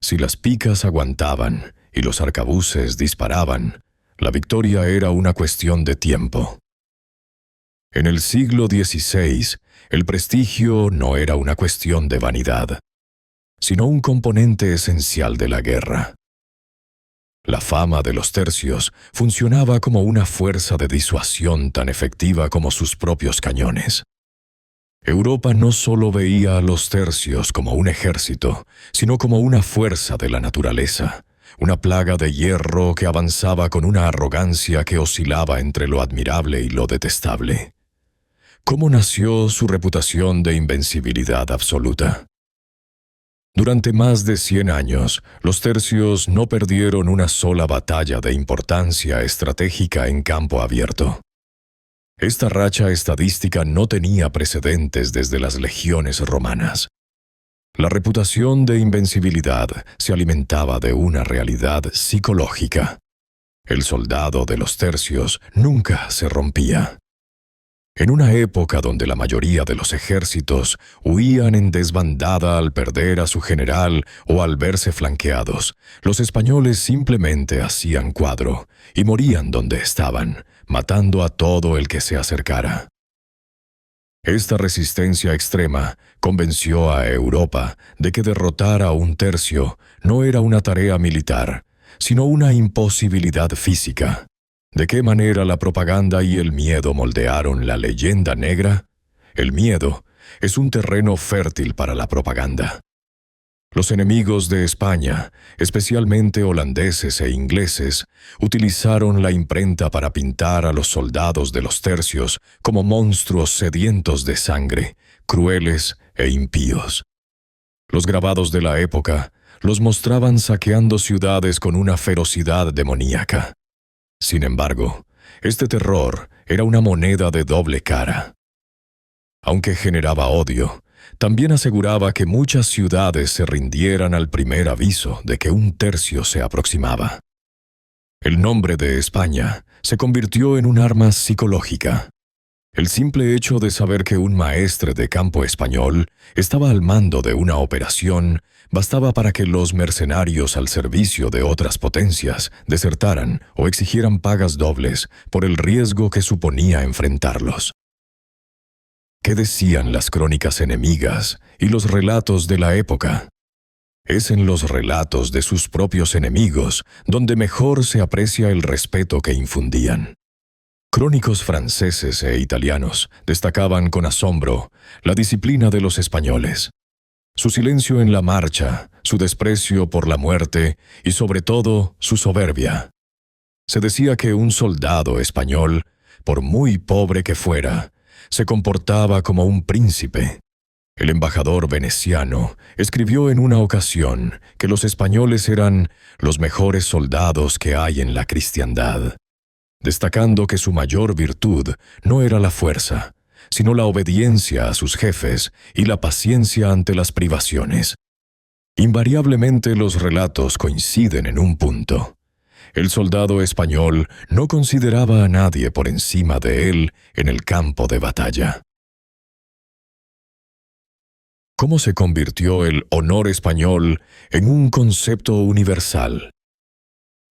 Si las picas aguantaban y los arcabuces disparaban, la victoria era una cuestión de tiempo. En el siglo XVI, el prestigio no era una cuestión de vanidad, sino un componente esencial de la guerra. La fama de los tercios funcionaba como una fuerza de disuasión tan efectiva como sus propios cañones. Europa no solo veía a los tercios como un ejército, sino como una fuerza de la naturaleza, una plaga de hierro que avanzaba con una arrogancia que oscilaba entre lo admirable y lo detestable. ¿Cómo nació su reputación de invencibilidad absoluta? Durante más de 100 años, los tercios no perdieron una sola batalla de importancia estratégica en campo abierto. Esta racha estadística no tenía precedentes desde las legiones romanas. La reputación de invencibilidad se alimentaba de una realidad psicológica. El soldado de los tercios nunca se rompía. En una época donde la mayoría de los ejércitos huían en desbandada al perder a su general o al verse flanqueados, los españoles simplemente hacían cuadro y morían donde estaban, matando a todo el que se acercara. Esta resistencia extrema convenció a Europa de que derrotar a un tercio no era una tarea militar, sino una imposibilidad física. ¿De qué manera la propaganda y el miedo moldearon la leyenda negra? El miedo es un terreno fértil para la propaganda. Los enemigos de España, especialmente holandeses e ingleses, utilizaron la imprenta para pintar a los soldados de los tercios como monstruos sedientos de sangre, crueles e impíos. Los grabados de la época los mostraban saqueando ciudades con una ferocidad demoníaca. Sin embargo, este terror era una moneda de doble cara. Aunque generaba odio, también aseguraba que muchas ciudades se rindieran al primer aviso de que un tercio se aproximaba. El nombre de España se convirtió en un arma psicológica. El simple hecho de saber que un maestre de campo español estaba al mando de una operación bastaba para que los mercenarios al servicio de otras potencias desertaran o exigieran pagas dobles por el riesgo que suponía enfrentarlos. ¿Qué decían las crónicas enemigas y los relatos de la época? Es en los relatos de sus propios enemigos donde mejor se aprecia el respeto que infundían. Crónicos franceses e italianos destacaban con asombro la disciplina de los españoles, su silencio en la marcha, su desprecio por la muerte y sobre todo su soberbia. Se decía que un soldado español, por muy pobre que fuera, se comportaba como un príncipe. El embajador veneciano escribió en una ocasión que los españoles eran los mejores soldados que hay en la cristiandad, destacando que su mayor virtud no era la fuerza, sino la obediencia a sus jefes y la paciencia ante las privaciones. Invariablemente los relatos coinciden en un punto. El soldado español no consideraba a nadie por encima de él en el campo de batalla. ¿Cómo se convirtió el honor español en un concepto universal?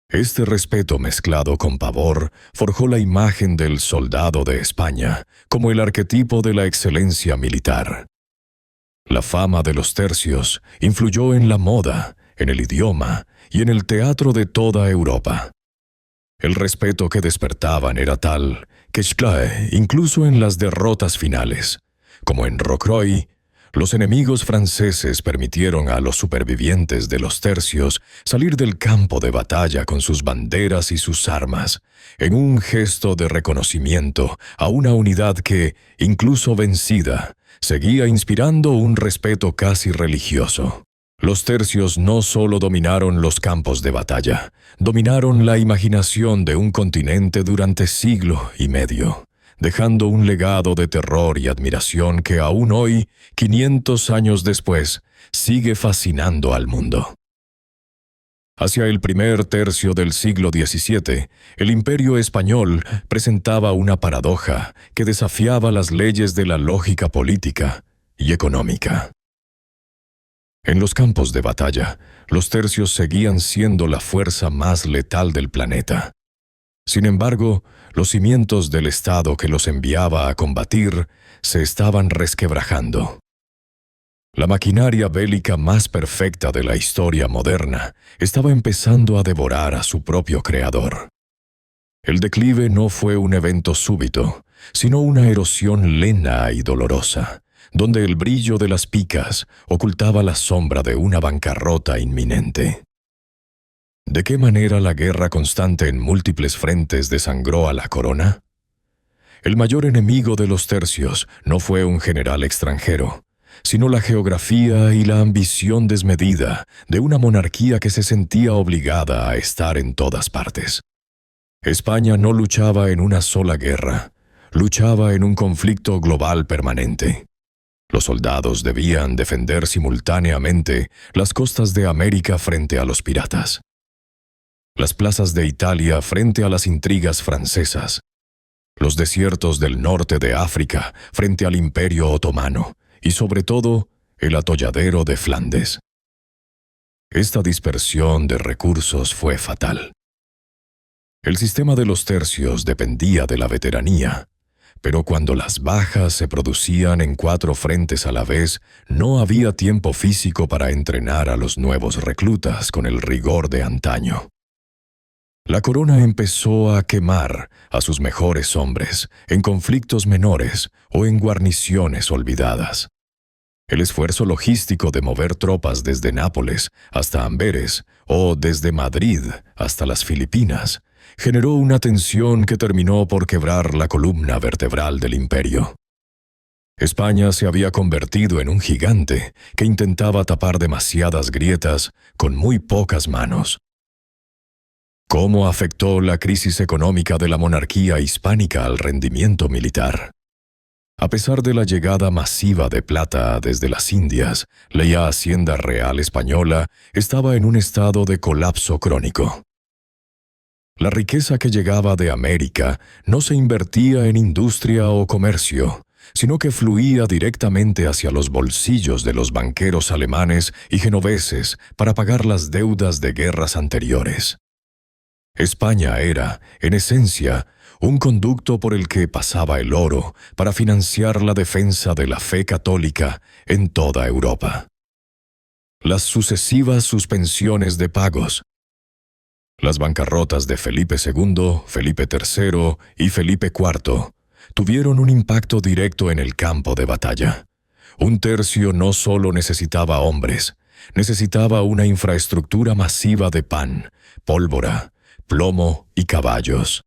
Este respeto mezclado con pavor forjó la imagen del soldado de España como el arquetipo de la excelencia militar. La fama de los tercios influyó en la moda, en el idioma y en el teatro de toda Europa. El respeto que despertaban era tal que incluso en las derrotas finales, como en Rocroi, los enemigos franceses permitieron a los supervivientes de los tercios salir del campo de batalla con sus banderas y sus armas, en un gesto de reconocimiento a una unidad que, incluso vencida, seguía inspirando un respeto casi religioso. Los tercios no solo dominaron los campos de batalla, dominaron la imaginación de un continente durante siglo y medio, dejando un legado de terror y admiración que aún hoy, 500 años después, sigue fascinando al mundo. Hacia el primer tercio del siglo XVII, el Imperio español presentaba una paradoja que desafiaba las leyes de la lógica política y económica. En los campos de batalla, los tercios seguían siendo la fuerza más letal del planeta. Sin embargo, los cimientos del Estado que los enviaba a combatir se estaban resquebrajando. La maquinaria bélica más perfecta de la historia moderna estaba empezando a devorar a su propio creador. El declive no fue un evento súbito, sino una erosión lenta y dolorosa, donde el brillo de las picas ocultaba la sombra de una bancarrota inminente. ¿De qué manera la guerra constante en múltiples frentes desangró a la corona? El mayor enemigo de los tercios no fue un general extranjero, sino la geografía y la ambición desmedida de una monarquía que se sentía obligada a estar en todas partes. España no luchaba en una sola guerra, luchaba en un conflicto global permanente. Los soldados debían defender simultáneamente las costas de América frente a los piratas, las plazas de Italia frente a las intrigas francesas, los desiertos del norte de África frente al Imperio Otomano y, sobre todo, el atolladero de Flandes. Esta dispersión de recursos fue fatal. El sistema de los tercios dependía de la veteranía, pero cuando las bajas se producían en 4 frentes a la vez, no había tiempo físico para entrenar a los nuevos reclutas con el rigor de antaño. La corona empezó a quemar a sus mejores hombres en conflictos menores o en guarniciones olvidadas. El esfuerzo logístico de mover tropas desde Nápoles hasta Amberes o desde Madrid hasta las Filipinas generó una tensión que terminó por quebrar la columna vertebral del imperio. España se había convertido en un gigante que intentaba tapar demasiadas grietas con muy pocas manos. ¿Cómo afectó la crisis económica de la monarquía hispánica al rendimiento militar? A pesar de la llegada masiva de plata desde las Indias, la Hacienda Real Española estaba en un estado de colapso crónico. La riqueza que llegaba de América no se invertía en industria o comercio, sino que fluía directamente hacia los bolsillos de los banqueros alemanes y genoveses para pagar las deudas de guerras anteriores. España era, en esencia, un conducto por el que pasaba el oro para financiar la defensa de la fe católica en toda Europa. Las sucesivas suspensiones de pagos, las bancarrotas de Felipe II, Felipe III y Felipe IV tuvieron un impacto directo en el campo de batalla. Un tercio no solo necesitaba hombres, necesitaba una infraestructura masiva de pan, pólvora, plomo y caballos.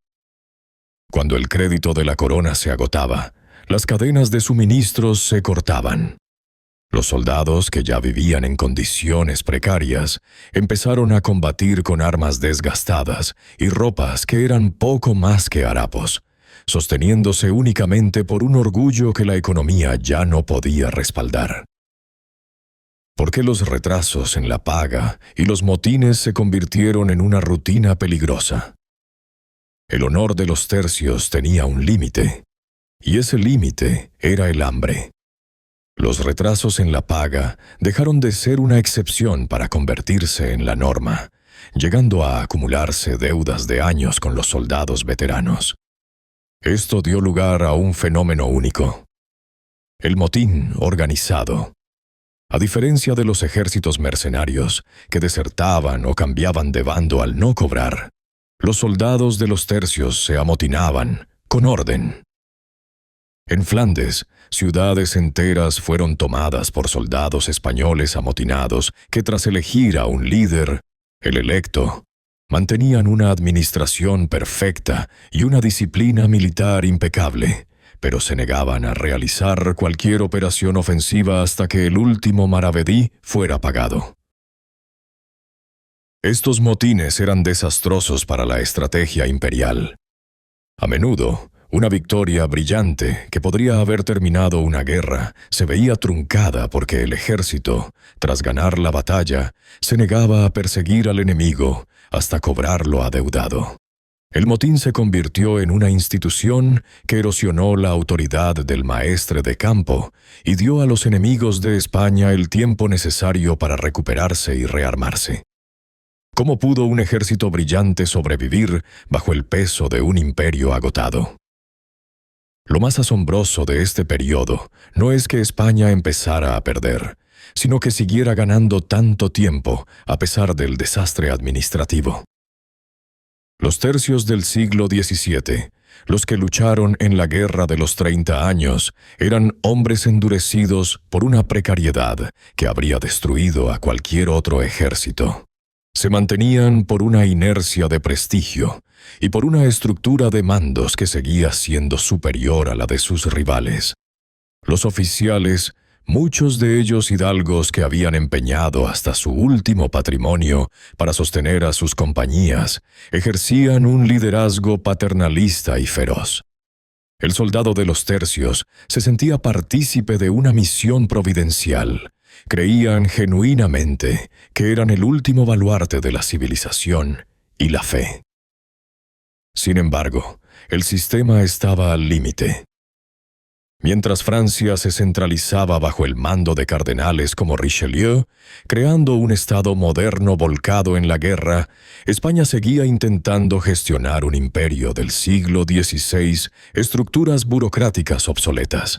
Cuando el crédito de la corona se agotaba, las cadenas de suministros se cortaban. Los soldados, que ya vivían en condiciones precarias, empezaron a combatir con armas desgastadas y ropas que eran poco más que harapos, sosteniéndose únicamente por un orgullo que la economía ya no podía respaldar. ¿Por qué los retrasos en la paga y los motines se convirtieron en una rutina peligrosa? El honor de los tercios tenía un límite, y ese límite era el hambre. Los retrasos en la paga dejaron de ser una excepción para convertirse en la norma, llegando a acumularse deudas de años con los soldados veteranos. Esto dio lugar a un fenómeno único: el motín organizado. A diferencia de los ejércitos mercenarios, que desertaban o cambiaban de bando al no cobrar, los soldados de los tercios se amotinaban, con orden. En Flandes, ciudades enteras fueron tomadas por soldados españoles amotinados que, tras elegir a un líder, el electo, mantenían una administración perfecta y una disciplina militar impecable, pero se negaban a realizar cualquier operación ofensiva hasta que el último maravedí fuera pagado. Estos motines eran desastrosos para la estrategia imperial. A menudo, una victoria brillante que podría haber terminado una guerra se veía truncada porque el ejército, tras ganar la batalla, se negaba a perseguir al enemigo hasta cobrarlo adeudado. El motín se convirtió en una institución que erosionó la autoridad del maestre de campo y dio a los enemigos de España el tiempo necesario para recuperarse y rearmarse. ¿Cómo pudo un ejército brillante sobrevivir bajo el peso de un imperio agotado? Lo más asombroso de este periodo no es que España empezara a perder, sino que siguiera ganando tanto tiempo a pesar del desastre administrativo. Los tercios del siglo XVII, los que lucharon en la Guerra de los 30 años, eran hombres endurecidos por una precariedad que habría destruido a cualquier otro ejército. Se mantenían por una inercia de prestigio y por una estructura de mandos que seguía siendo superior a la de sus rivales. Los oficiales, muchos de ellos hidalgos que habían empeñado hasta su último patrimonio para sostener a sus compañías, ejercían un liderazgo paternalista y feroz. El soldado de los tercios se sentía partícipe de una misión providencial. Creían genuinamente que eran el último baluarte de la civilización y la fe. Sin embargo, el sistema estaba al límite. Mientras Francia se centralizaba bajo el mando de cardenales como Richelieu, creando un Estado moderno volcado en la guerra, España seguía intentando gestionar un imperio del siglo XVI, estructuras burocráticas obsoletas.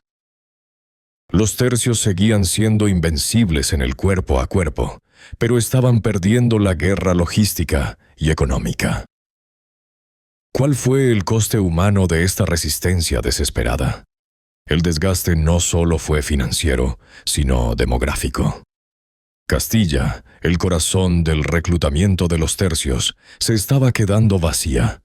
Los tercios seguían siendo invencibles en el cuerpo a cuerpo, pero estaban perdiendo la guerra logística y económica. ¿Cuál fue el coste humano de esta resistencia desesperada? El desgaste no solo fue financiero, sino demográfico. Castilla, el corazón del reclutamiento de los tercios, se estaba quedando vacía.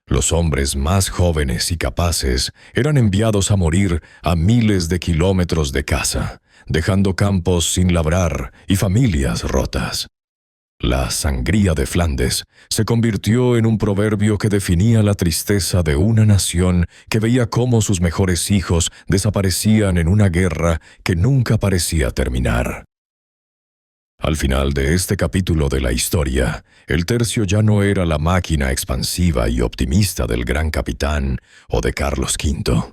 Los hombres más jóvenes y capaces eran enviados a morir a miles de kilómetros de casa, dejando campos sin labrar y familias rotas. La sangría de Flandes se convirtió en un proverbio que definía la tristeza de una nación que veía cómo sus mejores hijos desaparecían en una guerra que nunca parecía terminar. Al final de este capítulo de la historia, el tercio ya no era la máquina expansiva y optimista del gran capitán o de Carlos V.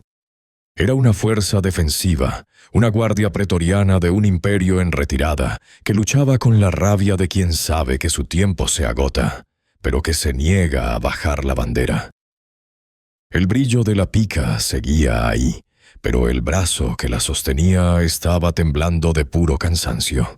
Era una fuerza defensiva, una guardia pretoriana de un imperio en retirada, que luchaba con la rabia de quien sabe que su tiempo se agota, pero que se niega a bajar la bandera. El brillo de la pica seguía ahí, pero el brazo que la sostenía estaba temblando de puro cansancio.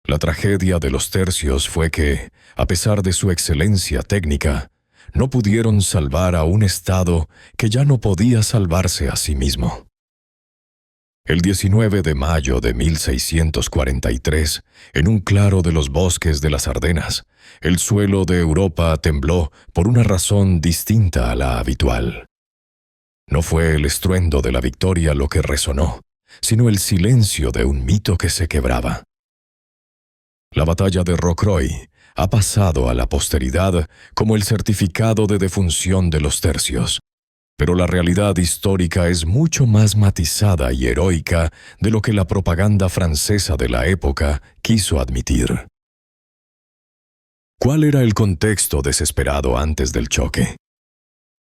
La tragedia de los tercios fue que, a pesar de su excelencia técnica, no pudieron salvar a un Estado que ya no podía salvarse a sí mismo. El 19 de mayo de 1643, en un claro de los bosques de las Ardenas, el suelo de Europa tembló por una razón distinta a la habitual. No fue el estruendo de la victoria lo que resonó, sino el silencio de un mito que se quebraba. La batalla de Rocroi ha pasado a la posteridad como el certificado de defunción de los tercios, pero la realidad histórica es mucho más matizada y heroica de lo que la propaganda francesa de la época quiso admitir. ¿Cuál era el contexto desesperado antes del choque?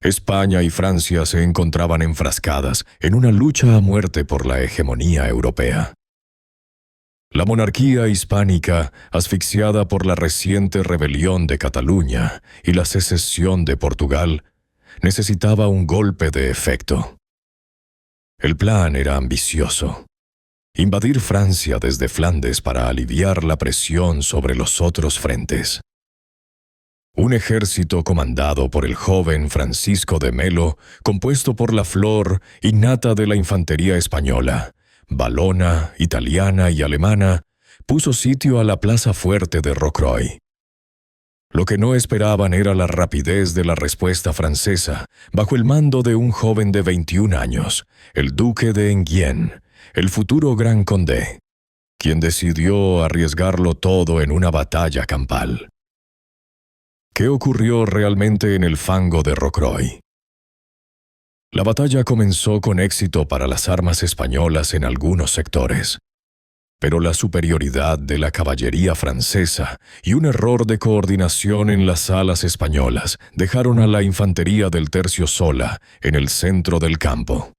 España y Francia se encontraban enfrascadas en una lucha a muerte por la hegemonía europea. La monarquía hispánica, asfixiada por la reciente rebelión de Cataluña y la secesión de Portugal, necesitaba un golpe de efecto. El plan era ambicioso: invadir Francia desde Flandes para aliviar la presión sobre los otros frentes. Un ejército comandado por el joven Francisco de Melo, compuesto por la flor innata de la infantería española, valona, italiana y alemana, puso sitio a la plaza fuerte de Rocroi. Lo que no esperaban era la rapidez de la respuesta francesa, bajo el mando de un joven de 21 años, el duque de Enghien, el futuro gran conde, quien decidió arriesgarlo todo en una batalla campal. ¿Qué ocurrió realmente en el fango de Rocroi? La batalla comenzó con éxito para las armas españolas en algunos sectores, pero la superioridad de la caballería francesa y un error de coordinación en las alas españolas dejaron a la infantería del tercio sola en el centro del campo.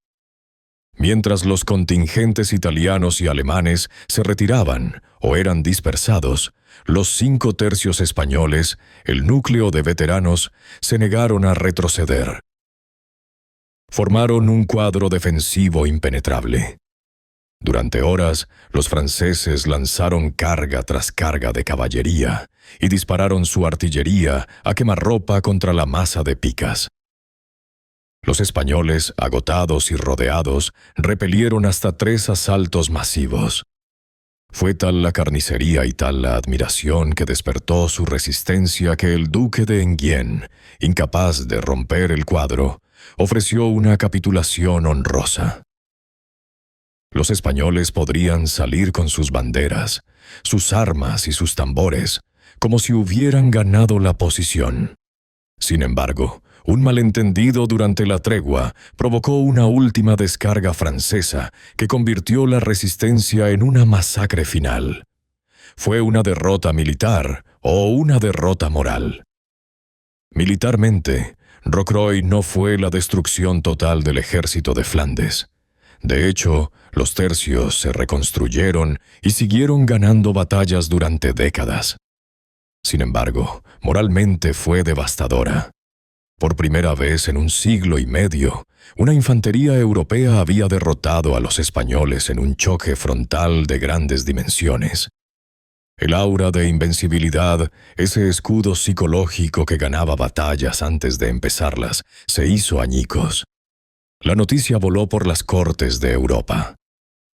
Mientras los contingentes italianos y alemanes se retiraban o eran dispersados, los 5 tercios españoles, el núcleo de veteranos, se negaron a retroceder. Formaron un cuadro defensivo impenetrable. Durante horas, los franceses lanzaron carga tras carga de caballería y dispararon su artillería a quemarropa contra la masa de picas. Los españoles, agotados y rodeados, repelieron hasta 3 asaltos masivos. Fue tal la carnicería y tal la admiración que despertó su resistencia que el duque de Enghien, incapaz de romper el cuadro, ofreció una capitulación honrosa. Los españoles podrían salir con sus banderas, sus armas y sus tambores, como si hubieran ganado la posición. Sin embargo, un malentendido durante la tregua provocó una última descarga francesa que convirtió la resistencia en una masacre final. Fue una derrota militar o una derrota moral. Militarmente, Rocroi no fue la destrucción total del ejército de Flandes. De hecho, los tercios se reconstruyeron y siguieron ganando batallas durante décadas. Sin embargo, moralmente fue devastadora. Por primera vez en un siglo y medio, una infantería europea había derrotado a los españoles en un choque frontal de grandes dimensiones. El aura de invencibilidad, ese escudo psicológico que ganaba batallas antes de empezarlas, se hizo añicos. La noticia voló por las cortes de Europa.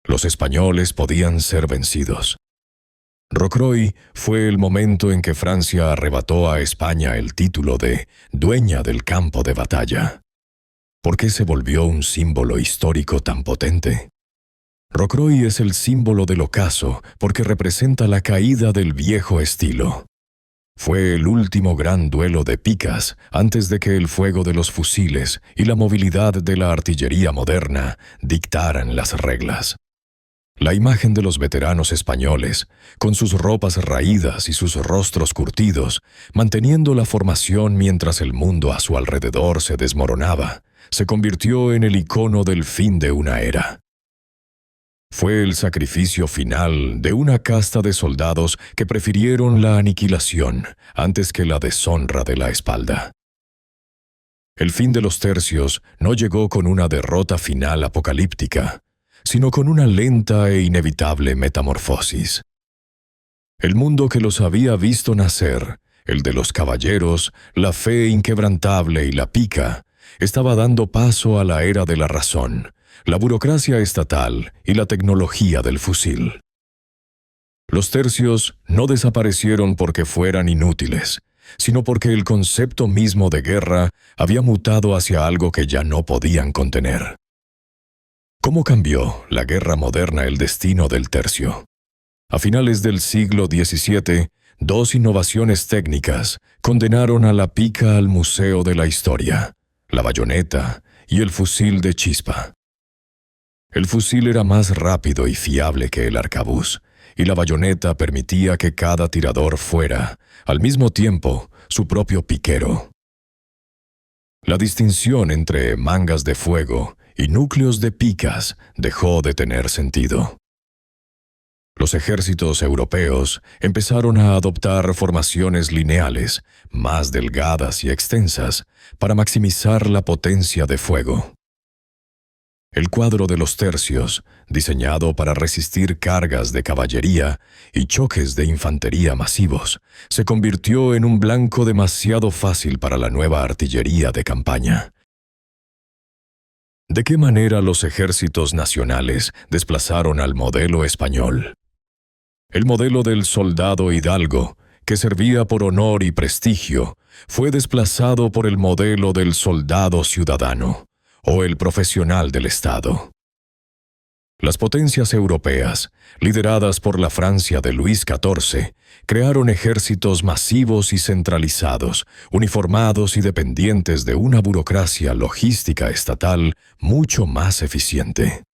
Los españoles podían ser vencidos. Rocroi fue el momento en que Francia arrebató a España el título de dueña del campo de batalla. ¿Por qué se volvió un símbolo histórico tan potente? Rocroi es el símbolo del ocaso porque representa la caída del viejo estilo. Fue el último gran duelo de picas antes de que el fuego de los fusiles y la movilidad de la artillería moderna dictaran las reglas. La imagen de los veteranos españoles, con sus ropas raídas y sus rostros curtidos, manteniendo la formación mientras el mundo a su alrededor se desmoronaba, se convirtió en el icono del fin de una era. Fue el sacrificio final de una casta de soldados que prefirieron la aniquilación antes que la deshonra de la espalda. El fin de los tercios no llegó con una derrota final apocalíptica, sino con una lenta e inevitable metamorfosis. El mundo que los había visto nacer, el de los caballeros, la fe inquebrantable y la pica, estaba dando paso a la era de la razón, la burocracia estatal y la tecnología del fusil. Los tercios no desaparecieron porque fueran inútiles, sino porque el concepto mismo de guerra había mutado hacia algo que ya no podían contener. ¿Cómo cambió la guerra moderna el destino del tercio? A finales del siglo XVII, 2 innovaciones técnicas condenaron a la pica al museo de la historia, la bayoneta y el fusil de chispa. El fusil era más rápido y fiable que el arcabuz, y la bayoneta permitía que cada tirador fuera, al mismo tiempo, su propio piquero. La distinción entre mangas de fuego y núcleos de picas dejó de tener sentido. Los ejércitos europeos empezaron a adoptar formaciones lineales, más delgadas y extensas, para maximizar la potencia de fuego. El cuadro de los tercios, diseñado para resistir cargas de caballería y choques de infantería masivos, se convirtió en un blanco demasiado fácil para la nueva artillería de campaña. ¿De qué manera los ejércitos nacionales desplazaron al modelo español? El modelo del soldado hidalgo, que servía por honor y prestigio, fue desplazado por el modelo del soldado ciudadano, o el profesional del Estado. Las potencias europeas, lideradas por la Francia de Luis XIV, crearon ejércitos masivos y centralizados, uniformados y dependientes de una burocracia logística estatal mucho más eficiente.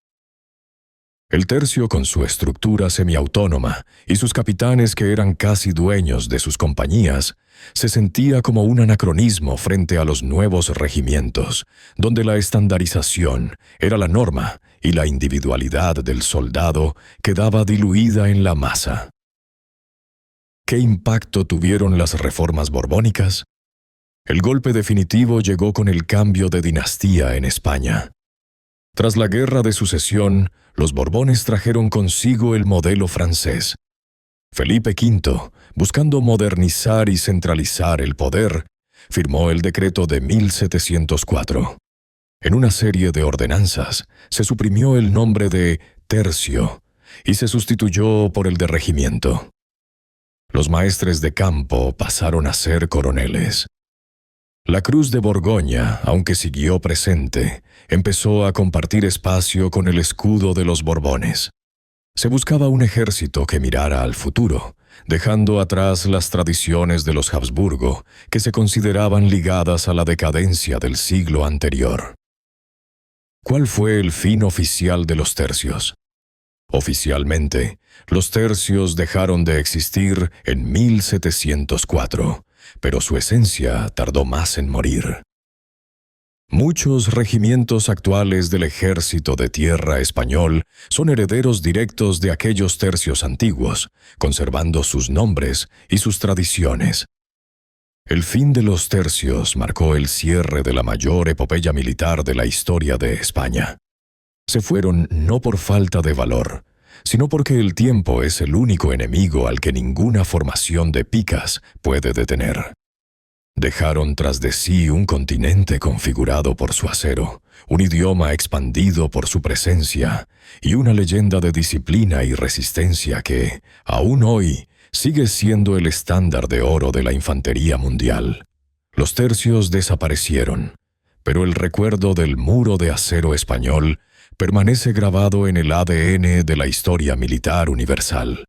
El tercio, con su estructura semiautónoma y sus capitanes que eran casi dueños de sus compañías, se sentía como un anacronismo frente a los nuevos regimientos, donde la estandarización era la norma y la individualidad del soldado quedaba diluida en la masa. ¿Qué impacto tuvieron las reformas borbónicas? El golpe definitivo llegó con el cambio de dinastía en España. Tras la Guerra de Sucesión, los Borbones trajeron consigo el modelo francés. Felipe V, buscando modernizar y centralizar el poder, firmó el decreto de 1704. En una serie de ordenanzas, se suprimió el nombre de tercio y se sustituyó por el de regimiento. Los maestres de campo pasaron a ser coroneles. La Cruz de Borgoña, aunque siguió presente, empezó a compartir espacio con el escudo de los Borbones. Se buscaba un ejército que mirara al futuro, dejando atrás las tradiciones de los Habsburgo, que se consideraban ligadas a la decadencia del siglo anterior. ¿Cuál fue el fin oficial de los tercios? Oficialmente, los tercios dejaron de existir en 1704, pero su esencia tardó más en morir. Muchos regimientos actuales del Ejército de Tierra español son herederos directos de aquellos tercios antiguos, conservando sus nombres y sus tradiciones. El fin de los tercios marcó el cierre de la mayor epopeya militar de la historia de España. Se fueron no por falta de valor, sino porque el tiempo es el único enemigo al que ninguna formación de picas puede detener. Dejaron tras de sí un continente configurado por su acero, un idioma expandido por su presencia y una leyenda de disciplina y resistencia que, aún hoy, sigue siendo el estándar de oro de la infantería mundial. Los tercios desaparecieron, pero el recuerdo del muro de acero español permanece grabado en el ADN de la historia militar universal.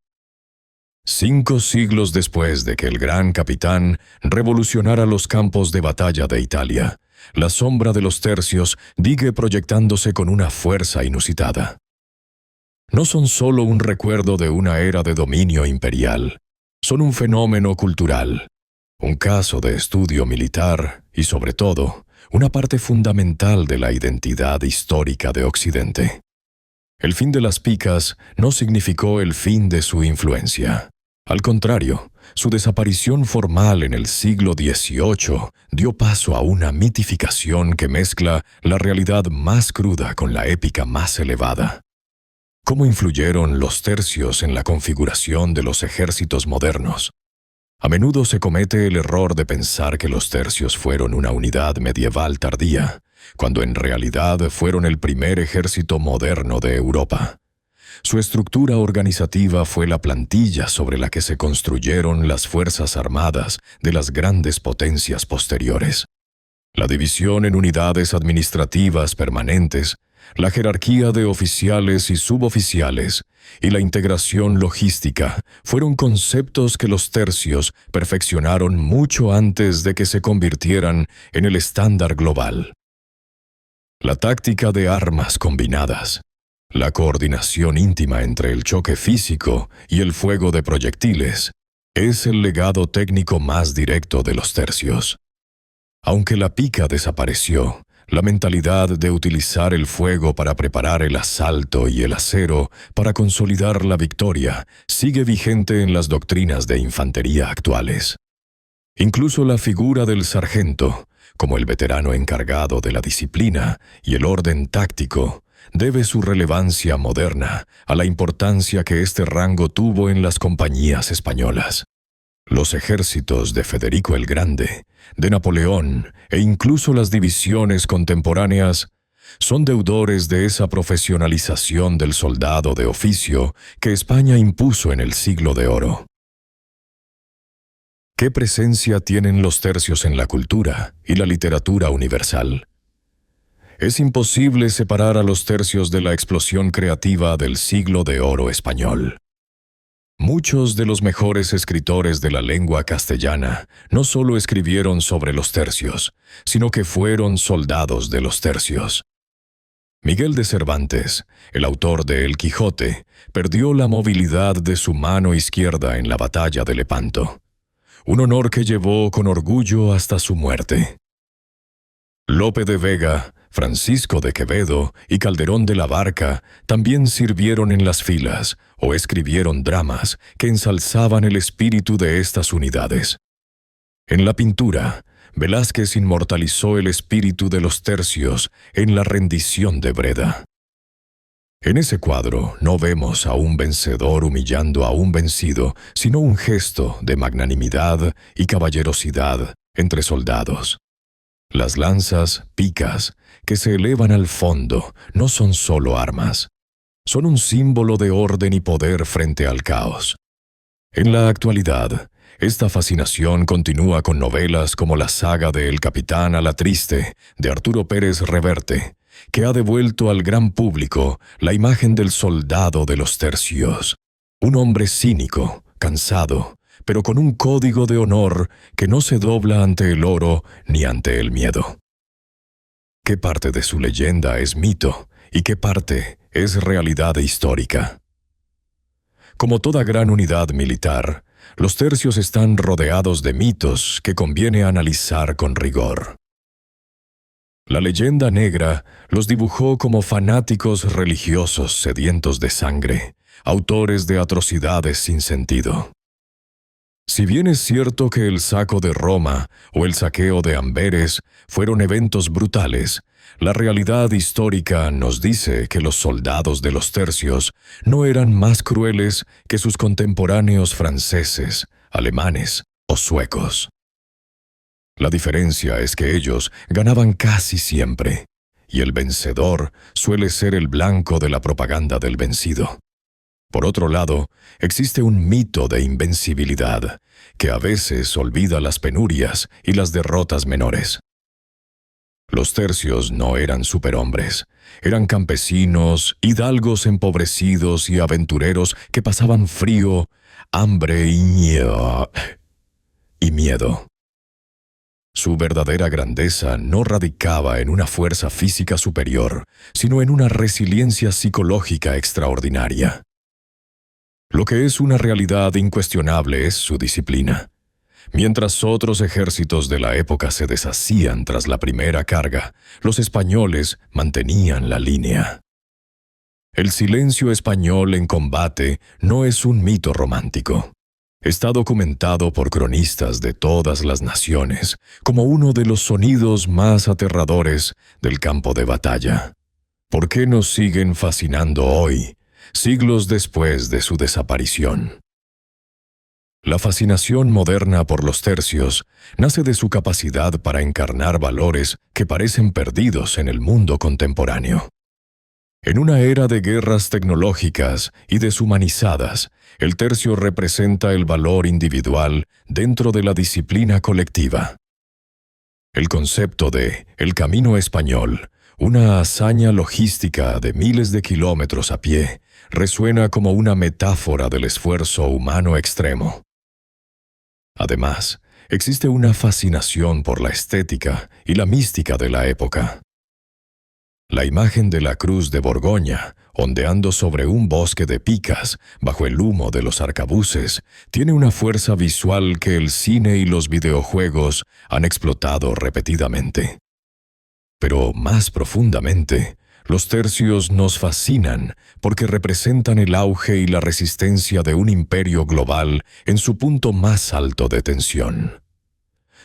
5 siglos después de que el gran capitán revolucionara los campos de batalla de Italia, la sombra de los tercios sigue proyectándose con una fuerza inusitada. No son solo un recuerdo de una era de dominio imperial, son un fenómeno cultural, un caso de estudio militar y, sobre todo, una parte fundamental de la identidad histórica de Occidente. El fin de las picas no significó el fin de su influencia. Al contrario, su desaparición formal en el siglo XVIII dio paso a una mitificación que mezcla la realidad más cruda con la épica más elevada. ¿Cómo influyeron los tercios en la configuración de los ejércitos modernos? A menudo se comete el error de pensar que los tercios fueron una unidad medieval tardía, cuando en realidad fueron el primer ejército moderno de Europa. Su estructura organizativa fue la plantilla sobre la que se construyeron las fuerzas armadas de las grandes potencias posteriores. La división en unidades administrativas permanentes, la jerarquía de oficiales y suboficiales y la integración logística fueron conceptos que los tercios perfeccionaron mucho antes de que se convirtieran en el estándar global. La táctica de armas combinadas, la coordinación íntima entre el choque físico y el fuego de proyectiles, es el legado técnico más directo de los tercios. Aunque la pica desapareció, la mentalidad de utilizar el fuego para preparar el asalto y el acero para consolidar la victoria sigue vigente en las doctrinas de infantería actuales. Incluso la figura del sargento, como el veterano encargado de la disciplina y el orden táctico, debe su relevancia moderna a la importancia que este rango tuvo en las compañías españolas. Los ejércitos de Federico el Grande, de Napoleón e incluso las divisiones contemporáneas son deudores de esa profesionalización del soldado de oficio que España impuso en el Siglo de Oro. ¿Qué presencia tienen los tercios en la cultura y la literatura universal? Es imposible separar a los tercios de la explosión creativa del Siglo de Oro español. Muchos de los mejores escritores de la lengua castellana no solo escribieron sobre los tercios, sino que fueron soldados de los tercios. Miguel de Cervantes, el autor de El Quijote, perdió la movilidad de su mano izquierda en la batalla de Lepanto, un honor que llevó con orgullo hasta su muerte. Lope de Vega, Francisco de Quevedo y Calderón de la Barca también sirvieron en las filas o escribieron dramas que ensalzaban el espíritu de estas unidades. En la pintura, Velázquez inmortalizó el espíritu de los tercios en la rendición de Breda. En ese cuadro no vemos a un vencedor humillando a un vencido, sino un gesto de magnanimidad y caballerosidad entre soldados. Las lanzas, picas, que se elevan al fondo, no son solo armas. Son un símbolo de orden y poder frente al caos. En la actualidad, esta fascinación continúa con novelas como la saga de El Capitán a la Triste, de Arturo Pérez Reverte, que ha devuelto al gran público la imagen del soldado de los tercios. Un hombre cínico, cansado, pero con un código de honor que no se dobla ante el oro ni ante el miedo. ¿Qué parte de su leyenda es mito y qué parte es realidad histórica? Como toda gran unidad militar, los tercios están rodeados de mitos que conviene analizar con rigor. La leyenda negra los dibujó como fanáticos religiosos sedientos de sangre, autores de atrocidades sin sentido. Si bien es cierto que el saco de Roma o el saqueo de Amberes fueron eventos brutales, la realidad histórica nos dice que los soldados de los tercios no eran más crueles que sus contemporáneos franceses, alemanes o suecos. La diferencia es que ellos ganaban casi siempre, y el vencedor suele ser el blanco de la propaganda del vencido. Por otro lado, existe un mito de invencibilidad, que a veces olvida las penurias y las derrotas menores. Los tercios no eran superhombres, eran campesinos, hidalgos empobrecidos y aventureros que pasaban frío, hambre y miedo. Su verdadera grandeza no radicaba en una fuerza física superior, sino en una resiliencia psicológica extraordinaria. Lo que es una realidad incuestionable es su disciplina. Mientras otros ejércitos de la época se deshacían tras la primera carga, los españoles mantenían la línea. El silencio español en combate no es un mito romántico. Está documentado por cronistas de todas las naciones como uno de los sonidos más aterradores del campo de batalla. ¿Por qué nos siguen fascinando hoy, siglos después de su desaparición? La fascinación moderna por los tercios nace de su capacidad para encarnar valores que parecen perdidos en el mundo contemporáneo. En una era de guerras tecnológicas y deshumanizadas, el tercio representa el valor individual dentro de la disciplina colectiva. El concepto de «el camino español», una hazaña logística de miles de kilómetros a pie, resuena como una metáfora del esfuerzo humano extremo. Además, existe una fascinación por la estética y la mística de la época. La imagen de la Cruz de Borgoña, ondeando sobre un bosque de picas, bajo el humo de los arcabuces, tiene una fuerza visual que el cine y los videojuegos han explotado repetidamente. Pero más profundamente, los tercios nos fascinan porque representan el auge y la resistencia de un imperio global en su punto más alto de tensión.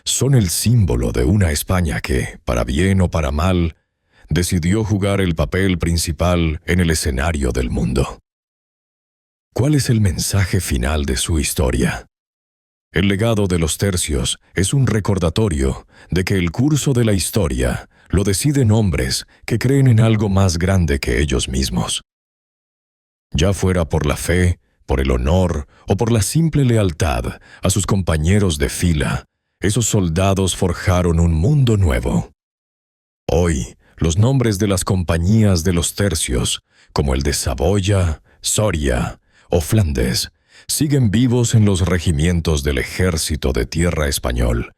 Son el símbolo de una España que, para bien o para mal, decidió jugar el papel principal en el escenario del mundo. ¿Cuál es el mensaje final de su historia? El legado de los tercios es un recordatorio de que el curso de la historia lo deciden hombres que creen en algo más grande que ellos mismos. Ya fuera por la fe, por el honor o por la simple lealtad a sus compañeros de fila, esos soldados forjaron un mundo nuevo. Hoy, los nombres de las compañías de los tercios, como el de Saboya, Soria o Flandes, siguen vivos en los regimientos del ejército de tierra español,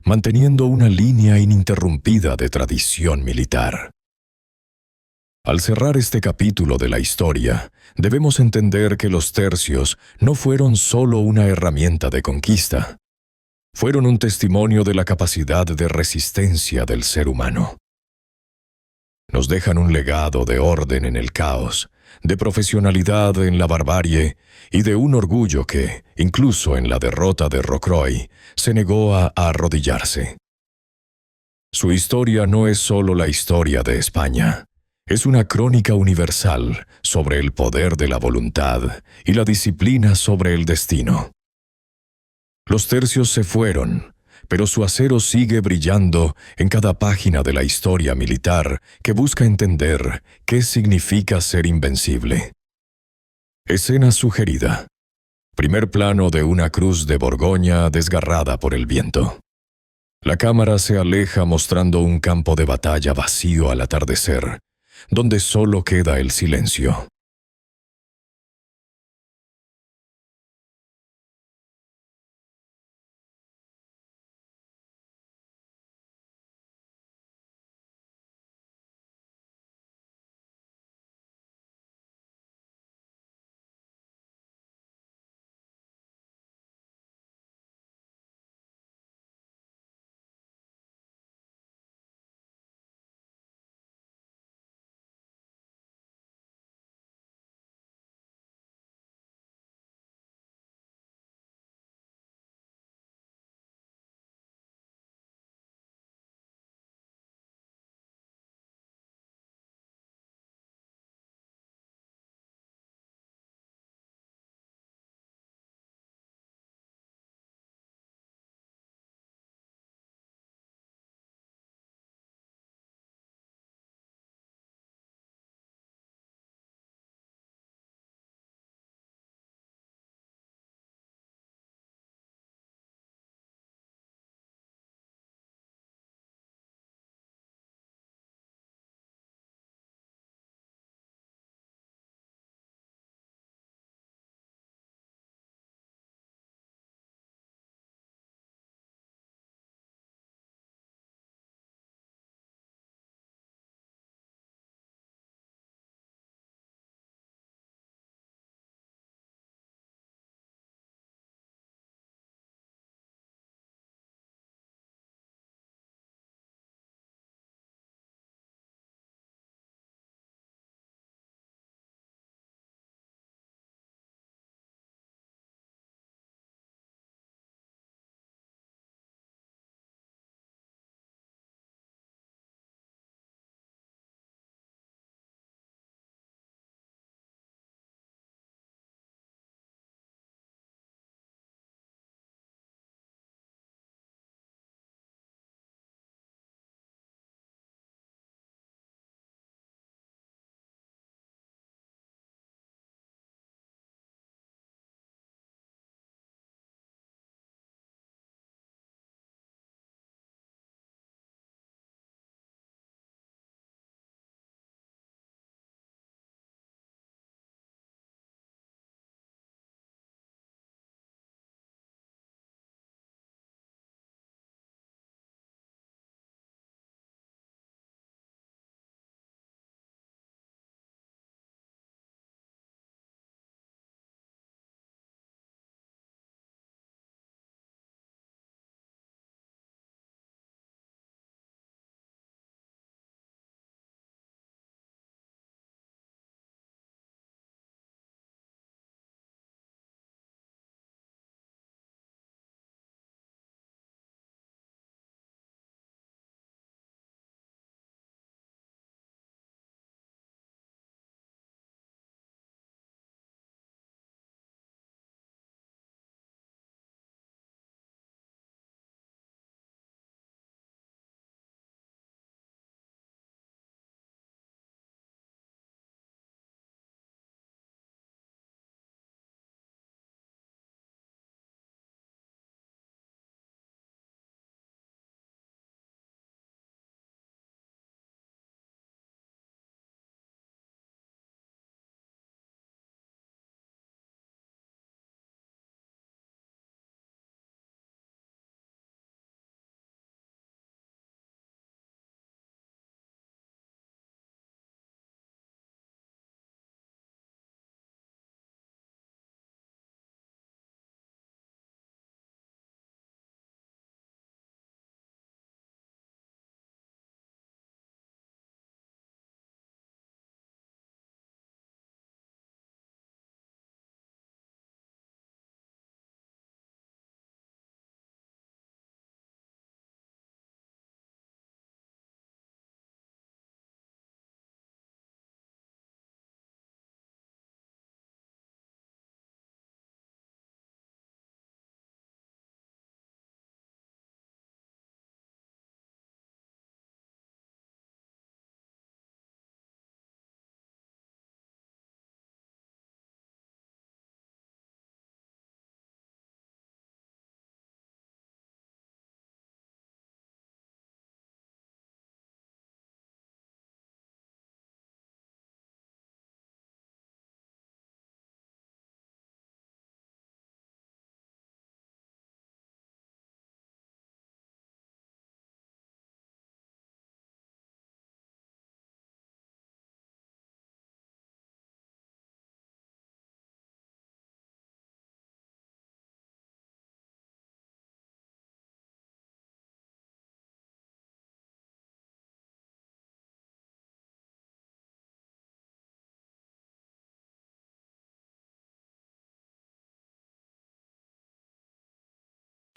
manteniendo una línea ininterrumpida de tradición militar. Al cerrar este capítulo de la historia, debemos entender que los tercios no fueron solo una herramienta de conquista. Fueron un testimonio de la capacidad de resistencia del ser humano. Nos dejan un legado de orden en el caos, de profesionalidad en la barbarie y de un orgullo que, incluso en la derrota de Rocroi, se negó a arrodillarse. Su historia no es solo la historia de España. Es una crónica universal sobre el poder de la voluntad y la disciplina sobre el destino. Los tercios se fueron, pero su acero sigue brillando en cada página de la historia militar que busca entender qué significa ser invencible. Escena sugerida. Primer plano de una cruz de Borgoña desgarrada por el viento. La cámara se aleja mostrando un campo de batalla vacío al atardecer, donde solo queda el silencio.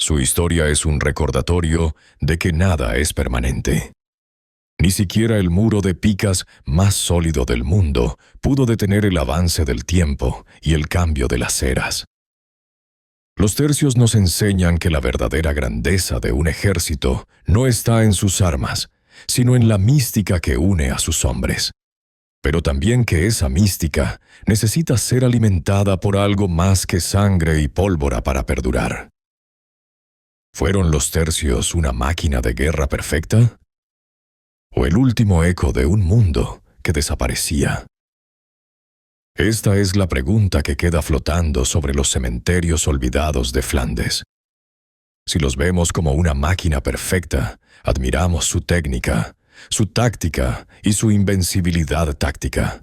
Su historia es un recordatorio de que nada es permanente. Ni siquiera el muro de picas más sólido del mundo pudo detener el avance del tiempo y el cambio de las eras. Los tercios nos enseñan que la verdadera grandeza de un ejército no está en sus armas, sino en la mística que une a sus hombres. Pero también que esa mística necesita ser alimentada por algo más que sangre y pólvora para perdurar. ¿Fueron los tercios una máquina de guerra perfecta? ¿O el último eco de un mundo que desaparecía? Esta es la pregunta que queda flotando sobre los cementerios olvidados de Flandes. Si los vemos como una máquina perfecta, admiramos su técnica, su táctica y su invencibilidad táctica.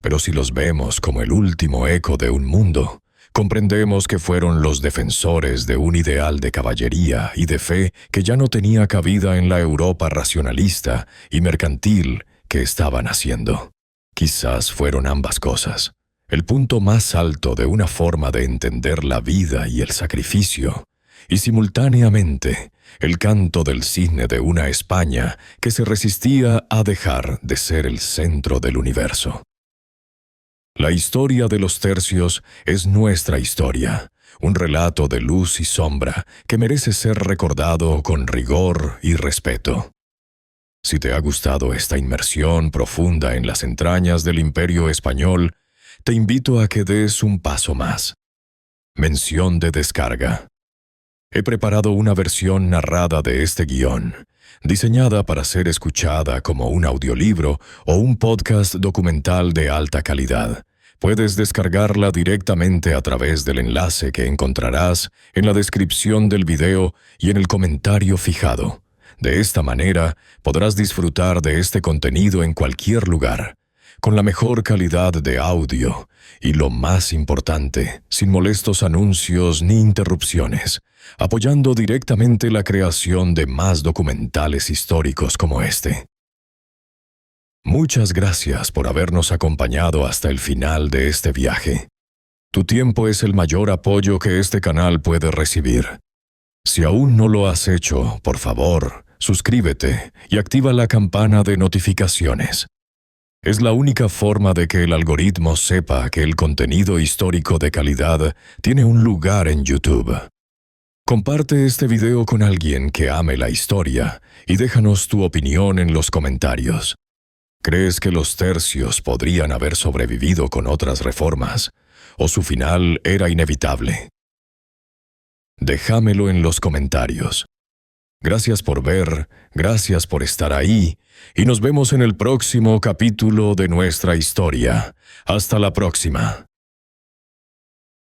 Pero si los vemos como el último eco de un mundo, comprendemos que fueron los defensores de un ideal de caballería y de fe que ya no tenía cabida en la Europa racionalista y mercantil que estaban haciendo. Quizás fueron ambas cosas, el punto más alto de una forma de entender la vida y el sacrificio, y simultáneamente el canto del cisne de una España que se resistía a dejar de ser el centro del universo. La historia de los tercios es nuestra historia, un relato de luz y sombra que merece ser recordado con rigor y respeto. Si te ha gustado esta inmersión profunda en las entrañas del Imperio Español, te invito a que des un paso más. Mención de descarga. He preparado una versión narrada de este guión, diseñada para ser escuchada como un audiolibro o un podcast documental de alta calidad. Puedes descargarla directamente a través del enlace que encontrarás en la descripción del video y en el comentario fijado. De esta manera, podrás disfrutar de este contenido en cualquier lugar, con la mejor calidad de audio y, lo más importante, sin molestos anuncios ni interrupciones, apoyando directamente la creación de más documentales históricos como este. Muchas gracias por habernos acompañado hasta el final de este viaje. Tu tiempo es el mayor apoyo que este canal puede recibir. Si aún no lo has hecho, por favor, suscríbete y activa la campana de notificaciones. Es la única forma de que el algoritmo sepa que el contenido histórico de calidad tiene un lugar en YouTube. Comparte este video con alguien que ame la historia y déjanos tu opinión en los comentarios. ¿Crees que los tercios podrían haber sobrevivido con otras reformas, o su final era inevitable? Déjamelo en los comentarios. Gracias por ver, gracias por estar ahí, y nos vemos en el próximo capítulo de nuestra historia. Hasta la próxima.